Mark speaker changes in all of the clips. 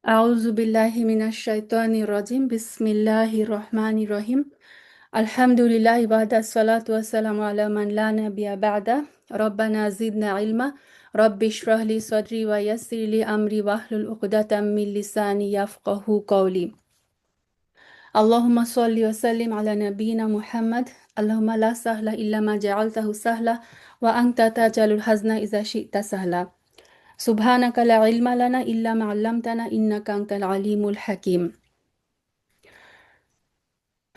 Speaker 1: আউযু বিল্লাহি মিনাশ শাইতানির রাজিম বিসমিল্লাহির রহমানির রহিম আলহামদুলিল্লাহ ওয়াহদাস সালাতু ওয়াসসালামু আলা মান লা নাবিয়্যা বা'দা রব্বানা জিদনা ইলমা রব্বি ইশরাহ লি সাদরি ওয়া ইয়াসসির লি আমরি ওয়াহলুল উকদাতাম মিন লিসানি ইয়াফকাহু কওলি আল্লাহুম্মা সাল্লি ওয়া সাল্লিম আলা নাবিয়িনা মুহাম্মদ আল্লাহুম্মা লা সাহলা ইল্লা মা জাআলতাহু সাহলা ওয়া আনতা তাজালুল হাজনা ইযা শি'তা সাহলা সুবহানাকা লা ইলমা লানা ইল্লা মা আল্লামতানা ইন্নাকা আনতাল আলিমুল হাকিম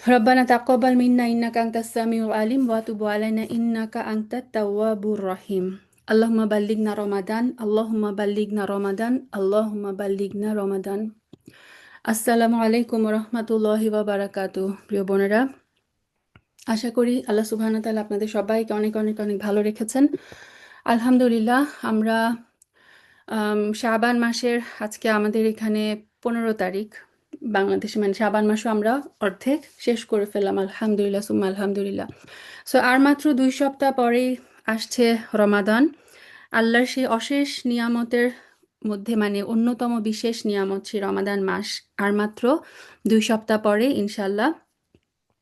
Speaker 1: রব্বানা তাকাব্বাল মিন্না ইন্নাকা আনতাস সামিউল আলিম ওয়া তুব আলাইনা ইন্নাকা আনতাত তাওয়াবুর রহিম আল্লাহুম্মা বাল্লিগনা রমাদান আল্লাহুম্মা বাল্লিগনা রমাদান আল্লাহুম্মা বাল্লিগনা রমাদান। আসসালামু আলাইকুম ওয়া রাহমাতুল্লাহি ওয়া বারাকাতুহু। প্রিয় বোনেরা, আশা করি আল্লাহ সুবহানাহু ওয়া তাআলা আপনাদের সবাইকে অনেক অনেক অনেক ভালো রেখেছেন। আলহামদুলিল্লাহ, আমরা শাবান মাসের আজকে আমাদের এখানে 15 তারিখ বাংলাদেশে, মানে শাবান মাসও আমরা অর্ধেক শেষ করে ফেললাম। আলহামদুলিল্লাহ সুম্মা আলহামদুলিল্লাহ। সো আর মাত্র 2 সপ্তাহ পরেই আসছে রমাদান। আল্লাহর সেই অশেষ নিয়ামতের মধ্যে মানে অন্যতম বিশেষ নিয়ামত সেই রমাদান মাস। আর মাত্র 2 সপ্তাহ পরে ইনশাল্লাহ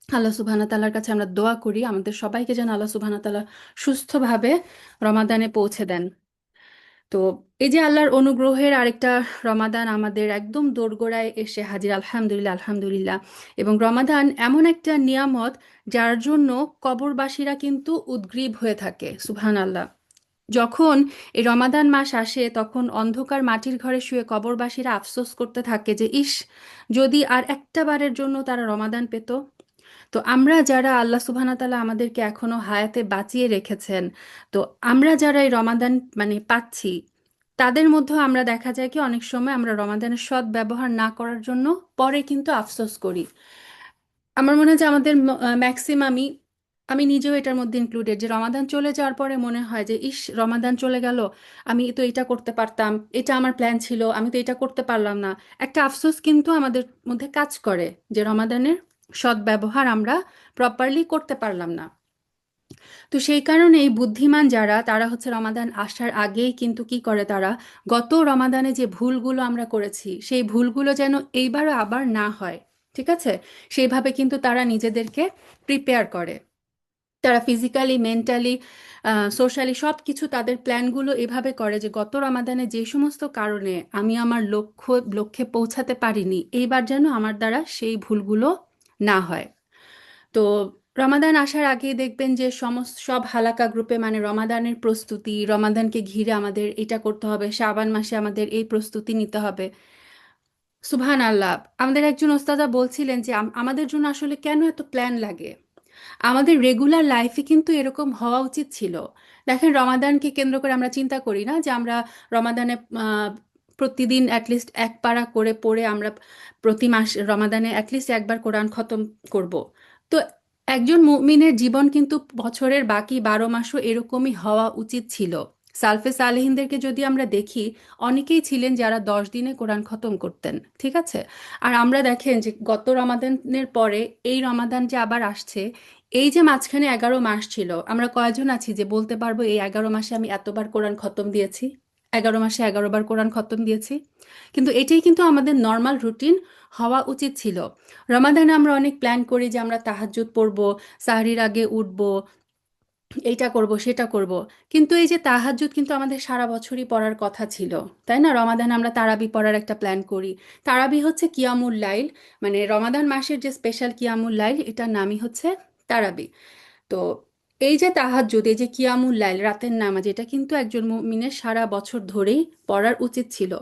Speaker 1: আল্লাহ সুবহানাহু ওয়া তাআলার কাছে আমরা দোয়া করি আমাদের সবাইকে যেন আল্লাহ সুবহানাহু ওয়া তাআলা সুস্থভাবে রমাদানে পৌঁছে দেন। তো এই যে আল্লাহর অনুগ্রহের আরেকটা রমাদান আমাদের একদম দোরগোড়ায় এসে হাজির, আলহামদুলিল্লাহ আলহামদুলিল্লাহ। এবং রমাদান এমন একটা নিয়ামত যার জন্য কবরবাসীরা কিন্তু উদ্গ্রীব হয়ে থাকে, সুবহানাল্লাহ। যখন এই রমাদান মাস আসে তখন অন্ধকার মাটির ঘরে শুয়ে কবরবাসীরা আফসোস করতে থাকে যে ইস, যদি আর একটা বারের জন্য তারা রমাদান পেত। তো আমরা যারা আল্লাহ সুবহানাহু ওয়া তাআলা আমাদেরকে এখনো হায়াতে বাঁচিয়ে রেখেছেন, তো আমরা যারা এই রমাদান মানে পাচ্ছি, তাদের মধ্যেও আমরা দেখা যায় কি অনেক সময় আমরা রমাদানের সৎ ব্যবহার না করার জন্য পরে কিন্তু আফসোস করি। আমার মনে হয় যে আমাদের ম্যাক্সিমামই, আমি নিজেও এটার মধ্যে ইনক্লুডেড, যে রমাদান চলে যাওয়ার পরে মনে হয় যে ইস, রমাদান চলে গেল, আমি তো এটা করতে পারতাম, এটা আমার প্ল্যান ছিল, আমি তো এটা করতে পারলাম না। একটা আফসোস কিন্তু আমাদের মধ্যে কাজ করে যে রমাদানের সৎ ব্যবহার আমরা প্রপারলি করতে পারলাম না। তো সেই কারণে এই বুদ্ধিমান যারা, তারা হচ্ছে রমাদান আসার আগেই কিন্তু কি করে, তারা গত রমাদানে যে ভুলগুলো আমরা করেছি সেই ভুলগুলো যেন এইবারও আবার না হয়, ঠিক আছে, সেইভাবে কিন্তু তারা নিজেদেরকে প্রিপেয়ার করে। তারা ফিজিক্যালি, মেন্টালি, সোশ্যালি সব কিছু তাদের প্ল্যানগুলো এভাবে করে যে গত রমাদানে যে সমস্ত কারণে আমি আমার লক্ষ্যে পৌঁছাতে পারিনি, এইবার যেন আমার দ্বারা সেই ভুলগুলো না হয়। তো রমাদান আসার আগেই দেখবেন যে সব হালাকা গ্রুপে মানে রমাদানের প্রস্তুতি, রমাদানকে ঘিরে আমাদের এটা করতে হবে, শাবান মাসে আমাদের এই প্রস্তুতি নিতে হবে। সুবহান আল্লাহ, আমাদের একজন ওস্তাদা বলছিলেন যে আমাদের জন্য আসলে কেন এত প্ল্যান লাগে। আমাদের রেগুলার লাইফে কিন্তু এরকম হওয়া উচিত ছিল। দেখেন, রমাদানকে কেন্দ্র করে আমরা চিন্তা করি না যে আমরা রমাদানে প্রতিদিন অ্যাটলিস্ট এক পারা করে পড়ে আমরা প্রতি মাস রমাদানে অ্যাটলিস্ট একবার কোরআন খতম করব। তো একজন মুমিনের জীবন কিন্তু বছরের বাকি 12 মাসও এরকমই হওয়া উচিত ছিল। সালফে সালেহিনদেরকে যদি আমরা দেখি, অনেকেই ছিলেন যারা 10 দিনে কোরআন খতম করতেন, ঠিক আছে। আর আমরা দেখেন যে গত রমাদানের পরে এই রমাদান যে আবার আসছে, এই যে মাঝখানে 11 মাস ছিল, আমরা কয়জন আছি যে বলতে পারবো এই 11 মাসে আমি এতবার কোরআন খতম দিয়েছি, 11 মাসে 11বার কোরআন খতম দিয়েছি? কিন্তু এটাই কিন্তু আমাদের নর্মাল রুটিন হওয়া উচিত ছিল। রমাদানে আমরা অনেক প্ল্যান করি যে আমরা তাহাজ্জুদ পড়বো, সাহরির আগে উঠবো, এইটা করব সেটা করব। কিন্তু এই যে তাহাজ্জুদ কিন্তু আমাদের সারা বছরই পড়ার কথা ছিল, তাই না? রমাদান আমরা তারাবি পড়ার একটা প্ল্যান করি। তারাবি হচ্ছে কিয়ামুল লাইল, মানে রমাদান মাসের যে স্পেশাল কিয়ামুল লাইল, এটার নামই হচ্ছে তারাবি। তো এই যে তাহাজ্জুদ, এই যে কিয়ামুল লাইল, রাতের নামাজ, এটা কিন্তু একজন মুমিনের সারা বছর ধরেই পড়ার উচিত ছিল।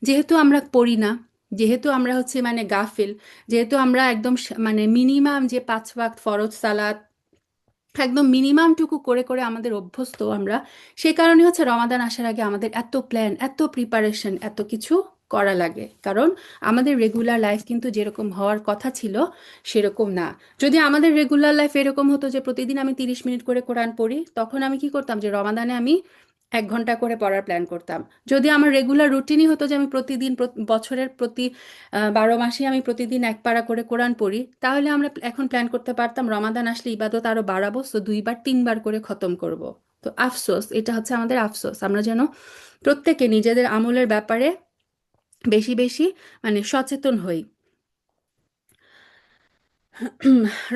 Speaker 1: যেহেতু আমরা পড়ি না, যেহেতু আমরা হচ্ছে মানে গাফিল, যেহেতু আমরা একদম মানে মিনিমাম যে 5 ওয়াক্ত ফরজ সালাত একদম মিনিমামটুকু করে করে আমাদের অভ্যস্ত আমরা, সে কারণে হচ্ছে রমাদান আসার আগে আমাদের এত প্ল্যান, এত প্রিপারেশন, এত কিছু করা লাগে। কারণ আমাদের রেগুলার লাইফ কিন্তু যেরকম হওয়ার কথা ছিল সেরকম না। যদি আমাদের রেগুলার লাইফ এরকম হতো যে প্রতিদিন আমি 30 মিনিট করে কোরআন পড়ি, তখন আমি কি করতাম যে রমাদানে আমি 1 ঘন্টা করে পড়ার প্ল্যান করতাম। যদি আমার রেগুলার রুটিনই হতো যে আমি প্রতিদিন বছরের প্রতি 12 মাসে আমি প্রতিদিন এক পারা করে কোরআন পড়ি, তাহলে আমরা এখন প্ল্যান করতে পারতাম রমাদান আসলে ইবাদত আরো বাড়াবো, তো 2বার 3বার করে খতম করব। তো আফসোস, এটা হচ্ছে আমাদের আফসোস, আমরা যেন প্রত্যেকে নিজেদের আমলের ব্যাপারে বেশি বেশি মানে সচেতন হই।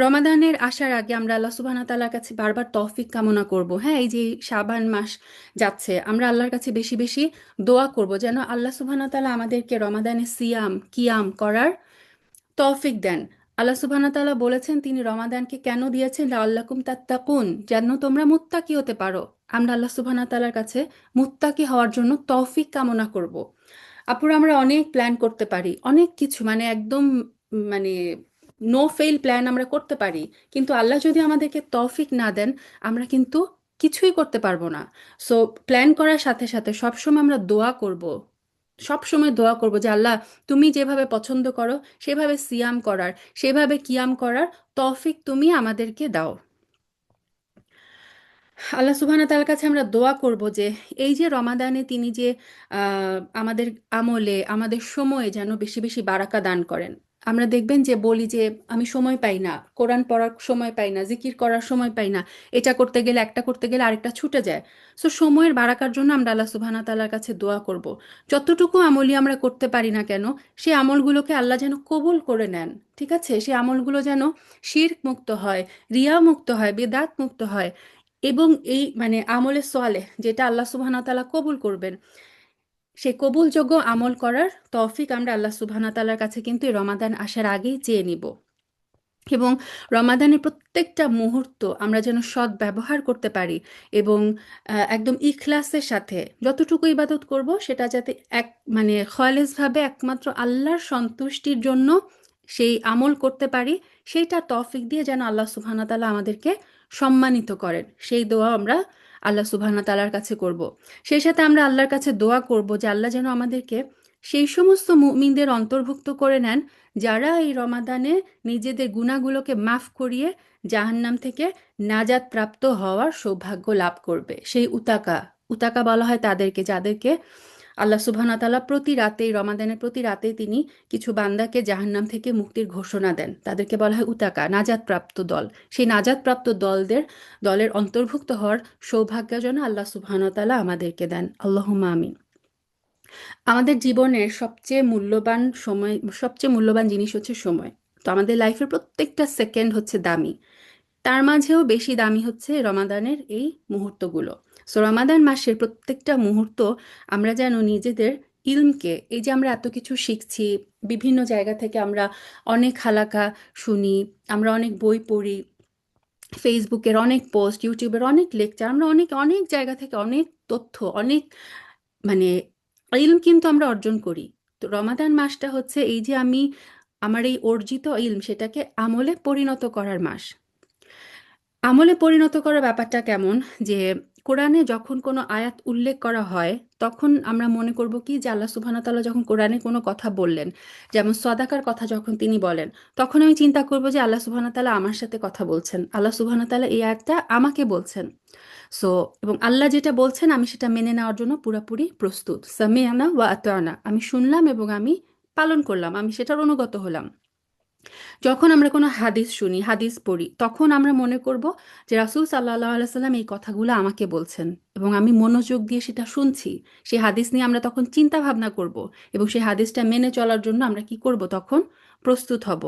Speaker 1: রমাদানের আসার আগে আমরা আল্লাহ সুবহানাহু ওয়া তাআলার কাছে বারবার তৌফিক কামনা করব। হ্যাঁ, এই যে শাবান মাস যাচ্ছে, আমরা আল্লাহর কাছে বেশি বেশি দোয়া করব যেন আল্লাহ সুবহানাহু ওয়া তাআলা আমাদেরকে রমাদানে সিয়াম কিয়াম করার তৌফিক দেন। আল্লাহ সুবহানাহু ওয়া তাআলা বলেছেন তিনি রমাদানকে কেন দিয়েছেন, লাআল্লাকুম তাত্তাকুন, যেন তোমরা মুত্তাকি হতে পারো। আমরা আল্লাহ সুবহানাহু ওয়া তাআলার কাছে মুত্তাকি হওয়ার জন্য তৌফিক কামনা করব। আপুরা, আমরা অনেক প্ল্যান করতে পারি, অনেক কিছু মানে একদম মানে নো ফেইল প্ল্যান আমরা করতে পারি, কিন্তু আল্লাহ যদি আমাদেরকে তৌফিক না দেন আমরা কিন্তু কিছুই করতে পারবো না। সো প্ল্যান করার সাথে সাথে সবসময় আমরা দোয়া করব, সবসময় দোয়া করব যে আল্লাহ তুমি যেভাবে পছন্দ করো সেভাবে সিয়াম করার, সেভাবে কিয়াম করার তৌফিক তুমি আমাদেরকে দাও। আল্লাহ সুবহানাহু তাআলার কাছে আমরা দোয়া করব যে এই যে রমাদানে তিনি যে আমাদের আমলে আমাদের সময়ে যেন বেশি বেশি বারাকা দান করেন। আমরা দেখবেন যে বলি যে আমি সময় পাই না, কোরআন পড়ার সময় পাই না, জিকির করার সময় পাই না, এটা করতে গেলে একটা করতে গেলে আরেকটা ছুটে যায়। সো সময়ের বারাকার জন্য আমরা আল্লাহ সুবহানাহু তাআলার কাছে দোয়া করব। যতটুকু আমলই আমরা করতে পারি না কেন সেই আমলগুলোকে আল্লাহ যেন কবুল করে নেন। ঠিক আছে, সেই আমলগুলো যেন শিরক মুক্ত হয়, রিয়া মুক্ত হয়, বেদাত মুক্ত হয়, এবং এই মানে আমলে সোয়ালেহ যেটা আল্লাহ সুবহানাহু ওয়া তাআলা কবুল করবেন, সেই কবুলযোগ্য আমল করার তৌফিক আমরা আল্লাহ সুবহানাহু ওয়া তাআলার কাছে কিন্তু এই রমাদান আসার আগেই চেয়ে নিব। এবং রমাদানের প্রত্যেকটা মুহূর্ত আমরা যেন সৎ ব্যবহার করতে পারি, এবং একদম ইখলাসের সাথে যতটুকু ইবাদত করব সেটা যাতে এক মানে খয়ালেসভাবে একমাত্র আল্লাহর সন্তুষ্টির জন্য সেই আমল করতে পারি, সেইটা তৌফিক দিয়ে যেন আল্লাহ সুবহানাহু ওয়া তাআলা আমাদেরকে সম্মানিত করেন, সেই দোয়া আমরা আল্লাহ সুবহানাহু ওয়া তাআলার কাছে করব। সেই সাথে আমরা আল্লাহর কাছে দোয়া করব যে আল্লাহ যেন আমাদেরকে সেই সমস্ত মুমিনদের অন্তর্ভুক্ত করে নেন যারা এই রমাদানে নিজেদের গুনাহগুলোকে মাফ করিয়ে জাহান্নাম থেকে নাজাত প্রাপ্ত হওয়ার সৌভাগ্য লাভ করবে। সেই উতাকা, উতাকা বলা হয় তাদেরকে যাদেরকে আল্লাহ সুবহানাহু ওয়া তাআলা প্রতি রাতেই রমাদানের প্রতি রাতে তিনি কিছু বান্দাকে জাহান্নাম থেকে মুক্তির ঘোষণা দেন, তাদেরকে বলা হয় উতাকা, নাজাত প্রাপ্ত দল। সেই নাজাত প্রাপ্ত দলের অন্তর্ভুক্ত হওয়ার সৌভাগ্য যেন আল্লাহ সুবহানাহু ওয়া তাআলা আমাদেরকে দেন। আল্লাহুম্মা আমিন। আমাদের জীবনের সবচেয়ে মূল্যবান সময়, সবচেয়ে মূল্যবান জিনিস হচ্ছে সময়। তো আমাদের লাইফের প্রত্যেকটা সেকেন্ড হচ্ছে দামি, তার মাঝেও বেশি দামি হচ্ছে রমাদানের এই মুহূর্তগুলো। সো রমাদান মাসের প্রত্যেকটা মুহূর্ত আমরা যেন নিজেদের ইলমকে, এই যে আমরা এত কিছু শিখছি, বিভিন্ন জায়গা থেকে আমরা অনেক হালাকা শুনি, আমরা অনেক বই পড়ি, ফেসবুকের অনেক পোস্ট, ইউটিউবের অনেক লেকচার, আমরা অনেক অনেক জায়গা থেকে অনেক তথ্য, অনেক মানে ইলম কিন্তু আমরা অর্জন করি। তো রমাদান মাসটা হচ্ছে এই যে আমি আমার এই অর্জিত ইলম সেটাকে আমলে পরিণত করার মাস। আমলে পরিণত করার ব্যাপারটা কেমন, যে কোরআনে যখন কোনো আয়াত উল্লেখ করা হয় তখন আমরা মনে করব কি যে আল্লাহ সুবহানাহু ওয়া তাআলা যখন কোরআনে কোনো কথা বললেন, যেমন সদাকার কথা যখন তিনি বলেন, তখন আমি চিন্তা করব যে আল্লাহ সুবহানাহু ওয়া তাআলা আমার সাথে কথা বলছেন, আল্লাহ সুবহানাহু ওয়া তাআলা এই আয়াতটা আমাকে বলছেন। সো এবং আল্লাহ যেটা বলছেন আমি সেটা মেনে নেওয়ার জন্য পুরোপুরি প্রস্তুত। সামিআনা ওয়া আতানা, আমি শুনলাম এবং আমি পালন করলাম, আমি সেটার অনুগত হলাম। যখন আমরা কোনো হাদিস শুনি, হাদিস পড়ি, তখন আমরা মনে করব যে রাসূল সাল্লাল্লাহু আলাইহি সাল্লাম এই কথাগুলো আমাকে বলছেন এবং আমি মনোযোগ দিয়ে সেটা শুনছি। সেই হাদিস নিয়ে আমরা তখন চিন্তা ভাবনা করব এবং সেই হাদিসটা মেনে চলার জন্য আমরা কি করব, তখন প্রস্তুত হব।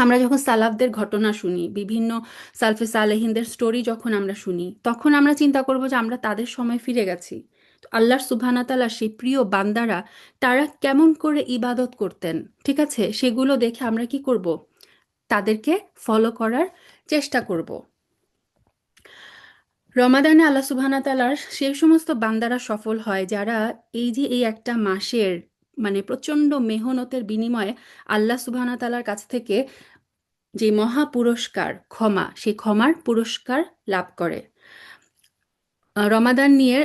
Speaker 1: আমরা যখন সালাফদের ঘটনা শুনি, বিভিন্ন সালফে সালেহিনদের স্টোরি যখন আমরা শুনি, তখন আমরা চিন্তা করব যে আমরা তাদের সময় ফিরে গেছি। তো আল্লাহর সুবহানাহু ওয়া তাআলার সেই প্রিয় বান্দারা তারা কেমন করে ইবাদত করতেন, ঠিক আছে, সেগুলো দেখে আমরা কি করব, তাদেরকে ফলো করার চেষ্টা করব। রমাদানে আল্লাহ সুবহানাহু ওয়া তাআলার সেই সমস্ত বান্দারা সফল হয় যারা এই যে এই একটা মাসের মানে প্রচণ্ড মেহনতের বিনিময়ে আল্লাহ সুবহানাহু ওয়া তাআলার কাছ থেকে যে মহা পুরস্কার ক্ষমা, সেই ক্ষমার পুরস্কার লাভ করে। রমাদান নিয়ে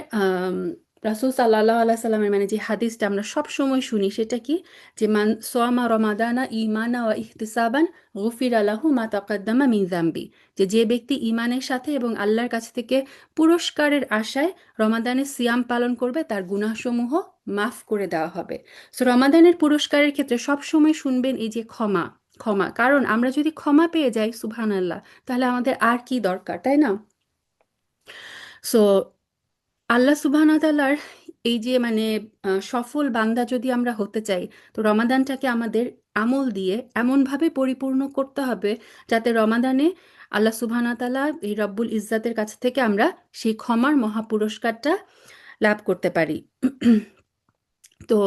Speaker 1: রাসূল সাল্লাল্লাহু আলাইহি সাল্লামের মানে যে হাদিসটা আমরা সব সময় শুনি সেটা কি, যে মান সোয়ামা রমাদানা ঈমানা ওয়া ইহতিসাবান গুফিরা লাহু মা তাকাদ্দামা মিন যামবি, যে যে ব্যক্তি ঈমানের সাথে এবং আল্লাহর কাছ থেকে পুরস্কারের আশায় রমাদানের সিয়াম পালন করবে তার গুনাহসমূহ মাফ করে দেওয়া হবে। সো রমাদানের পুরস্কারের ক্ষেত্রে সব সময় শুনবেন এই যে ক্ষমা, ক্ষমা, কারণ আমরা যদি ক্ষমা পেয়ে যাই সুবহানাল্লাহ, তাহলে আমাদের আর কি দরকার, তাই না? সো আল্লাহ সুবহানাহু ওয়া তাআলার এই যে মানে সফল বান্দা যদি আমরা হতে চাই, তো রমাদানটাকে আমাদের আমল দিয়ে এমনভাবে পরিপূর্ণ করতে হবে যাতে রমাদানে আল্লাহ সুবহানাহু ওয়া তাআলা এই রব্বুল ইজ্জাতের কাছ থেকে আমরা সেই ক্ষমার মহাপুরস্কারটা লাভ করতে পারি। তো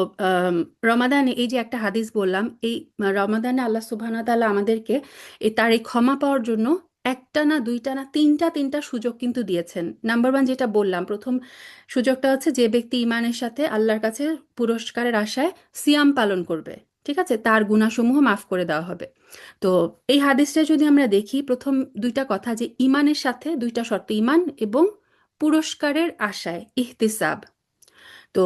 Speaker 1: রমাদানে এই যে একটা হাদিস বললাম, এই রমাদানে আল্লাহ সুবহানাহু ওয়া তাআলা আমাদেরকে তার এই ক্ষমা পাওয়ার জন্য একটা না দুইটা না তিনটা সুযোগ কিন্তু দিয়েছেন। নাম্বার ওয়ান যেটা বললাম, প্রথম সুযোগটা হচ্ছে যে ব্যক্তি ইমানের সাথে আল্লাহর কাছে পুরস্কারের আশায় সিয়াম পালন করবে, ঠিক আছে, তার গুনাহসমূহ মাফ করে দেওয়া হবে। তো এই হাদিসটা যদি আমরা দেখি, প্রথম দুইটা কথা যে ইমানের সাথে দুইটা শর্ত, ইমান এবং পুরস্কারের আশায়, ইহতিসাব। তো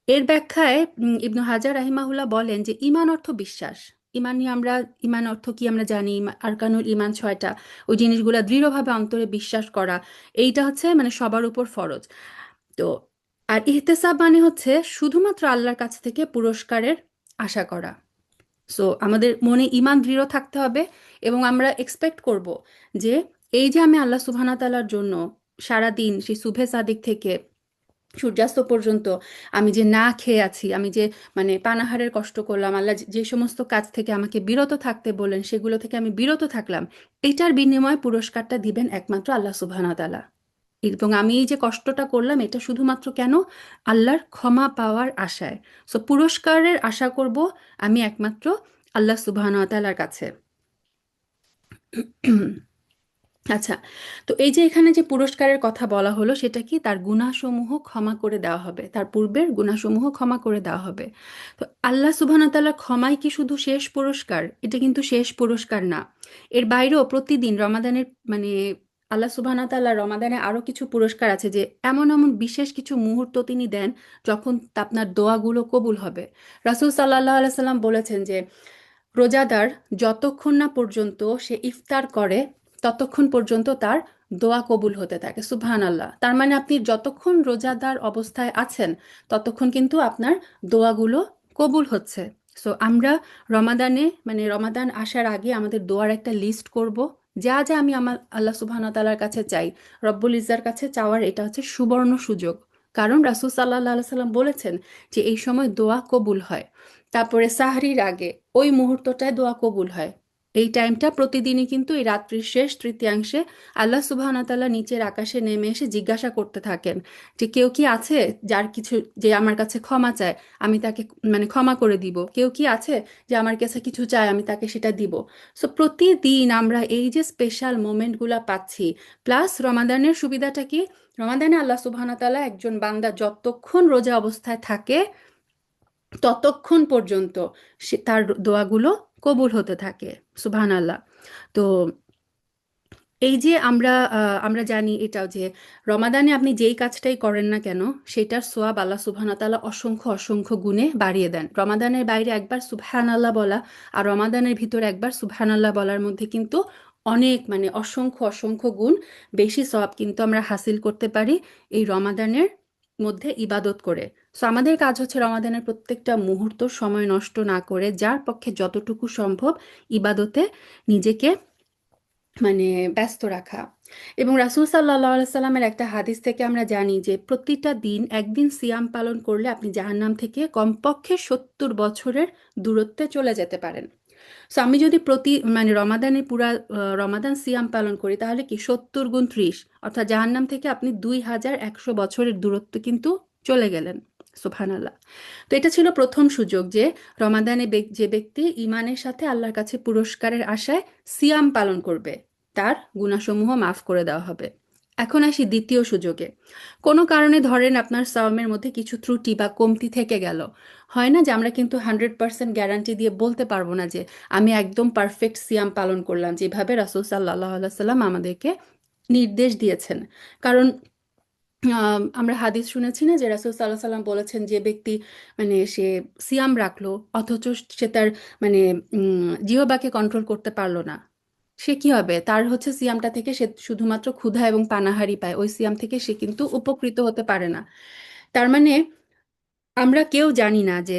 Speaker 1: এর ব্যাখ্যায় ইবনু হাজার রাহিমাহুল্লাহ বলেন যে ইমান অর্থ বিশ্বাস। ইমান নিয়ে আমরা, ইমান অর্থ কি আমরা জানি, আরকানুল ইমান 6টা, ওই জিনিসগুলো দৃঢ়ভাবে অন্তরে বিশ্বাস করা, এইটা হচ্ছে মানে সবার উপর ফরজ। তো আর ইহতেসাব মানে হচ্ছে শুধুমাত্র আল্লাহর কাছ থেকে পুরস্কারের আশা করা। সো আমাদের মনে ইমান দৃঢ় থাকতে হবে এবং আমরা এক্সপেক্ট করব যে এই যে আমি আল্লাহ সুবহানাহু ওয়া তাআলার জন্য সারাদিন সেই সুবহে সাদিক থেকে সূর্যাস্ত পর্যন্ত আমি যে না খেয়ে আছি, আমি যে মানে পানাহারের কষ্ট করলাম, আল্লাহ যে যে সমস্ত কাজ থেকে আমাকে বিরত থাকতে বললেন সেগুলো থেকে আমি বিরত থাকলাম, এটার বিনিময়ে পুরস্কারটা দিবেন একমাত্র আল্লাহ সুবহানাহু ওয়া তাআলা। এবং আমি এই যে কষ্টটা করলাম এটা শুধুমাত্র কেন, আল্লাহর ক্ষমা পাওয়ার আশায়। সো পুরস্কারের আশা করব আমি একমাত্র আল্লাহ সুবহানাহু ওয়া তাআলার কাছে। আচ্ছা, তো এই যে এখানে যে পুরস্কারের কথা বলা হলো সেটা কি, তার গুনাহসমূহ ক্ষমা করে দেওয়া হবে, তার পূর্বের গুনাহসমূহ ক্ষমা করে দেওয়া হবে। তো আল্লাহ সুবহানাহু ওয়া তাআলার ক্ষমাই কি শুধু শেষ পুরস্কার? এটা কিন্তু শেষ পুরস্কার না। এর বাইরেও প্রতিদিন রমাদানের মানে আল্লাহ সুবহানাহু ওয়া তাআলা রমাদানে আরো কিছু পুরস্কার আছে, যে এমন এমন বিশেষ কিছু মুহূর্ত তিনি দেন যখন আপনার দোয়াগুলো কবুল হবে। রাসূল সাল্লাল্লাহু আলাইহি সাল্লাম বলেছেন যে রোজাদার যতক্ষণ না পর্যন্ত সে ইফতার করে ততক্ষণ পর্যন্ত তার দোয়া কবুল হতে থাকে। সুবহান আল্লাহ। তার মানে আপনি যতক্ষণ রোজাদার অবস্থায় আছেন ততক্ষণ কিন্তু আপনার দোয়াগুলো কবুল হচ্ছে। সো আমরা রমাদানে মানে রমাদান আসার আগে আমাদের দোয়ার একটা লিস্ট করব, যা যা আমি আমার আল্লাহ সুবহানাহু ওয়া তাআলার কাছে চাই, রব্বুল ইজ্জার কাছে চাওয়ার এটা হচ্ছে সুবর্ণ সুযোগ। কারণ রাসূল সাল্লাল্লাহু আলাইহি সাল্লাম বলেছেন যে এই সময় দোয়া কবুল হয়। তারপরে সাহরির আগে ওই মুহূর্তটায় দোয়া কবুল হয়। এই টাইমটা প্রতিদিনই কিন্তু এই রাত্রির শেষ তৃতীয়াংশে আল্লাহ সুবহানাহু ওয়া তাআলা নিচের আকাশে নেমে এসে জিজ্ঞাসা করতে থাকেন যে কেউ কি আছে যার কিছু, যে আমার কাছে ক্ষমা চায়, আমি তাকে মানে ক্ষমা করে দিব, কেউ কি আছে যে আমার কাছে কিছু চায়, আমি তাকে সেটা দিব। সো প্রতিদিন আমরা এই যে স্পেশাল মোমেন্টগুলো পাচ্ছি, প্লাস রমাদানের সুবিধাটা কি, রমাদানে আল্লাহ সুবহানাহু ওয়া তাআলা একজন বান্দা যতক্ষণ রোজা অবস্থায় থাকে ততক্ষণ পর্যন্ত সে তার দোয়াগুলো কবুল হতে থাকে। সুবহানাল্লাহ। তো এই যে আমরা জানি এটাও যে রমাদানে আপনি যেই কাজটাই করেন না কেন সেটার সোয়াব আল্লাহ সুবহানাহু ওয়া তাআলা অসংখ্য অসংখ্য গুণে বাড়িয়ে দেন। রমাদানের বাইরে একবার সুবহানাল্লাহ বলা আর রমাদানের ভিতরে একবার সুবহানাল্লাহ বলার মধ্যে কিন্তু অনেক মানে অসংখ্য অসংখ্য গুণ বেশি সওয়াব কিন্তু আমরা হাসিল করতে পারি এই রমাদানের মধ্যে ইবাদত করে। সো আমাদের কাজ হচ্ছে রমাদানের প্রত্যেকটা মুহূর্ত সময় নষ্ট না করে যার পক্ষে যতটুকু সম্ভব ইবাদতে নিজেকে মানে ব্যস্ত রাখা। এবং রাসূল সাল্লাল্লাহু আলাইহি সাল্লামের একটা হাদিস থেকে আমরা জানি যে প্রতিটা দিন একদিন সিয়াম পালন করলে আপনি জাহান্নাম থেকে কমপক্ষে 70 বছরের দূরত্বে চলে যেতে পারেন। সো আমি যদি প্রতি মানে রমাদানে পুরা রমাদান সিয়াম পালন করি তাহলে কি 70 গুণ 30, অর্থাৎ জাহান্নাম থেকে আপনি 2100 বছরের দূরত্ব কিন্তু চলে গেলেন। সুবহানাল্লাহ। তো এটা ছিল প্রথম সুযোগ যে রমাদানে যে ব্যক্তি ইমানের সাথে আল্লাহর কাছে পুরস্কারের আশায় সিয়াম পালন করবে তার গুনাহসমূহ মাফ করে দেওয়া হবে। এখন আসি দ্বিতীয় সুযোগে। কোনো কারণে ধরেন আপনার সাওমের মধ্যে কিছু ত্রুটি বা কমতি থেকে গেল। হয় না যে আমরা কিন্তু 100% গ্যারান্টি দিয়ে বলতে পারবো না যে আমি একদম পারফেক্ট সিয়াম পালন করলাম যেভাবে রাসূল সাল্লাল্লাহু আলাইহি সাল্লাম আমাদেরকে নির্দেশ দিয়েছেন। কারণ আমরা হাদিস শুনেছি না যে রাসূল সাল্লাল্লাহু আলাইহি সাল্লাম বলেছেন যে ব্যক্তি মানে সে সিয়াম রাখলো অথচ সে তার মানে জিহ্বাকে কন্ট্রোল করতে পারলো না, সে কি হবে, তার হচ্ছে সিয়ামটা থেকে সে শুধুমাত্র ক্ষুধা এবং পানাহারি পায়, ওই সিয়াম থেকে সে কিন্তু উপকৃত হতে পারে না। তার মানে আমরা কেউ জানি না যে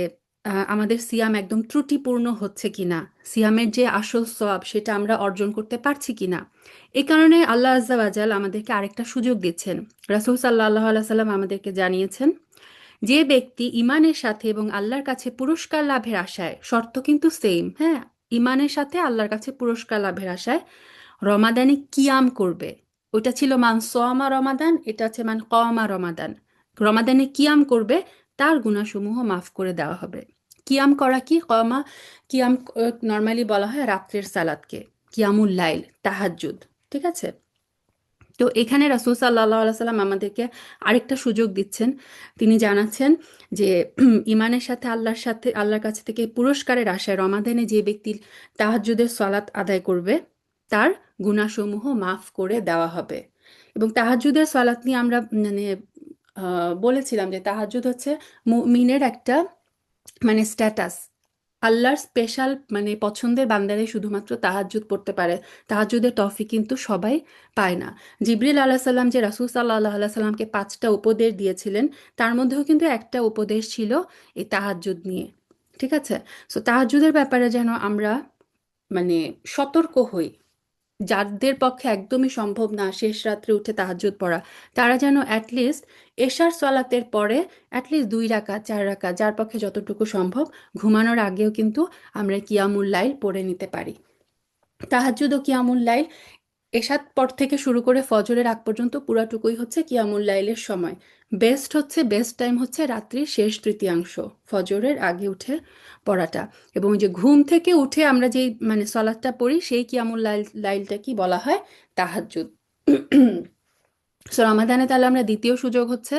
Speaker 1: আমাদের সিয়াম একদম ত্রুটিপূর্ণ হচ্ছে কিনা, সিয়ামের যে আসল সওয়াব সেটা আমরা অর্জন করতে পারছি কিনা। এই কারণে আল্লাহ আজ্জা ওয়াজাল আমাদেরকে আরেকটা সুযোগ দিচ্ছেন। রাসূল সাল্লাল্লাহু আলাইহি সাল্লাম আমাদেরকে জানিয়েছেন যে ব্যক্তি ইমানের সাথে এবং আল্লাহর কাছে পুরস্কার লাভের আশায়, শর্ত কিন্তু সেম, হ্যাঁ, ইমানের সাথে আল্লাহর কাছে পুরস্কার লাভের আশায় রমাদানে কিয়াম করবে। ওটা ছিল মান সোয়ামা রমাদান, এটা আছে মান কওমা রমাদান। রমাদানে কিয়াম করবে, তার গুনাহসমূহ মাফ করে দেওয়া হবে। কিয়াম করা কি? কওমা কিয়াম নর্মালি বলা হয় রাত্রের সালাদকে, কিয়ামুল লাইল, তাহাজ্জুদ। ঠিক আছে? তো এখানে রাসূল সাল্লাল্লাহু আলাইহি সাল্লাম আমাদেরকে আরেকটা সুযোগ দিচ্ছেন। তিনি জানাচ্ছেন যে ইমানের সাথে আল্লাহর কাছ থেকে পুরস্কারের আশায় রমাদানে যে ব্যক্তি তাহাজ্জুদের সালাত আদায় করবে, তার গুনাহসমূহ মাফ করে দেওয়া হবে। এবং তাহাজ্জুদের সালাত নিয়ে আমরা মানে বলেছিলাম যে তাহাজ্জুদ হচ্ছে মুমিনের একটা মানে স্ট্যাটাস। আল্লাহর স্পেশাল মানে পছন্দের বান্দারাই শুধুমাত্র তাহাজ্জুদ পড়তে পারে। তাহাজ্জুদের তৌফিক কিন্তু সবাই পায় না। জিবরিল আলাইহিস সালাম যে রাসূল সাল্লাল্লাহু আলাইহি সাল্লামকে ৫টা উপদেশ দিয়েছিলেন, তার মধ্যেও কিন্তু একটা উপদেশ ছিল এই তাহাজ্জুদ নিয়ে। ঠিক আছে? সো তাহাজ্জুদের ব্যাপারে যেন আমরা মানে সতর্ক হই। যাদের পক্ষে একদমই সম্ভব না শেষ রাত্রে উঠে তাহাজ্জুদ পড়া, তারা যেন অ্যাটলিস্ট এশার সলাতের পরে অ্যাটলিস্ট ২ রাকাত ৪ রাকাত, যার পক্ষে যতটুকু সম্ভব, ঘুমানোর আগেও কিন্তু আমরা কিয়ামুল লাইল পড়ে নিতে পারি। তাহাজ্জুদ ও কিয়ামুল লাইল এশার পর থেকে শুরু করে ফজরের আগ পর্যন্ত পুরাটুকুই হচ্ছে কিয়ামুল লাইলের সময়। বেস্ট টাইম হচ্ছে রাত্রির শেষ তৃতীয়াংশ, ফজরের আগে উঠে পড়াটা। এবং ওই যে ঘুম থেকে উঠে আমরা যেই মানে সলাৎটা পড়ি, সেই কিয়ামুল লাইলটা কি বলা হয়? তাহাজ্জুদ। সো রমাদানে তাহলে আমরা দ্বিতীয় সুযোগ হচ্ছে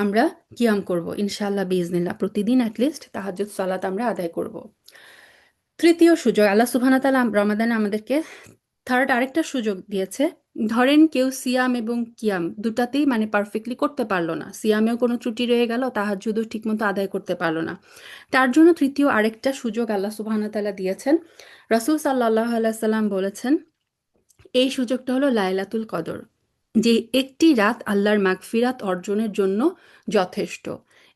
Speaker 1: আমরা কিয়াম করব ইনশাআল্লাহ বিইজনিল্লাহ, প্রতিদিন অ্যাটলিস্ট তাহাজ্জুদ সালাত আমরা আদায় করব। তৃতীয় সুযোগ, আল্লাহ সুবহানাহু ওয়া তাআলা রমাদানে আমাদেরকে থার্ড আরেকটা সুযোগ দিয়েছে। ধরেন কেউ সিয়াম এবং কিয়াম দুটাতেই মানে পারফেক্টলি করতে পারলো না, সিয়ামেও কোনো ত্রুটি রয়ে গেল, তাহাজ্জুদও ঠিকমতো আদায় করতে পারলো না, তার জন্য তৃতীয় আরেকটা সুযোগ আল্লাহ সুবহানাহু ওয়া তাআলা দিয়েছেন। রাসূল সাল্লাল্লাহু আলাইহি সাল্লাম বলেছেন, এই সুযোগটা হলো লাইলাতুল কদর, যে একটি রাত আল্লাহর মাগফিরাত অর্জনের জন্য যথেষ্ট।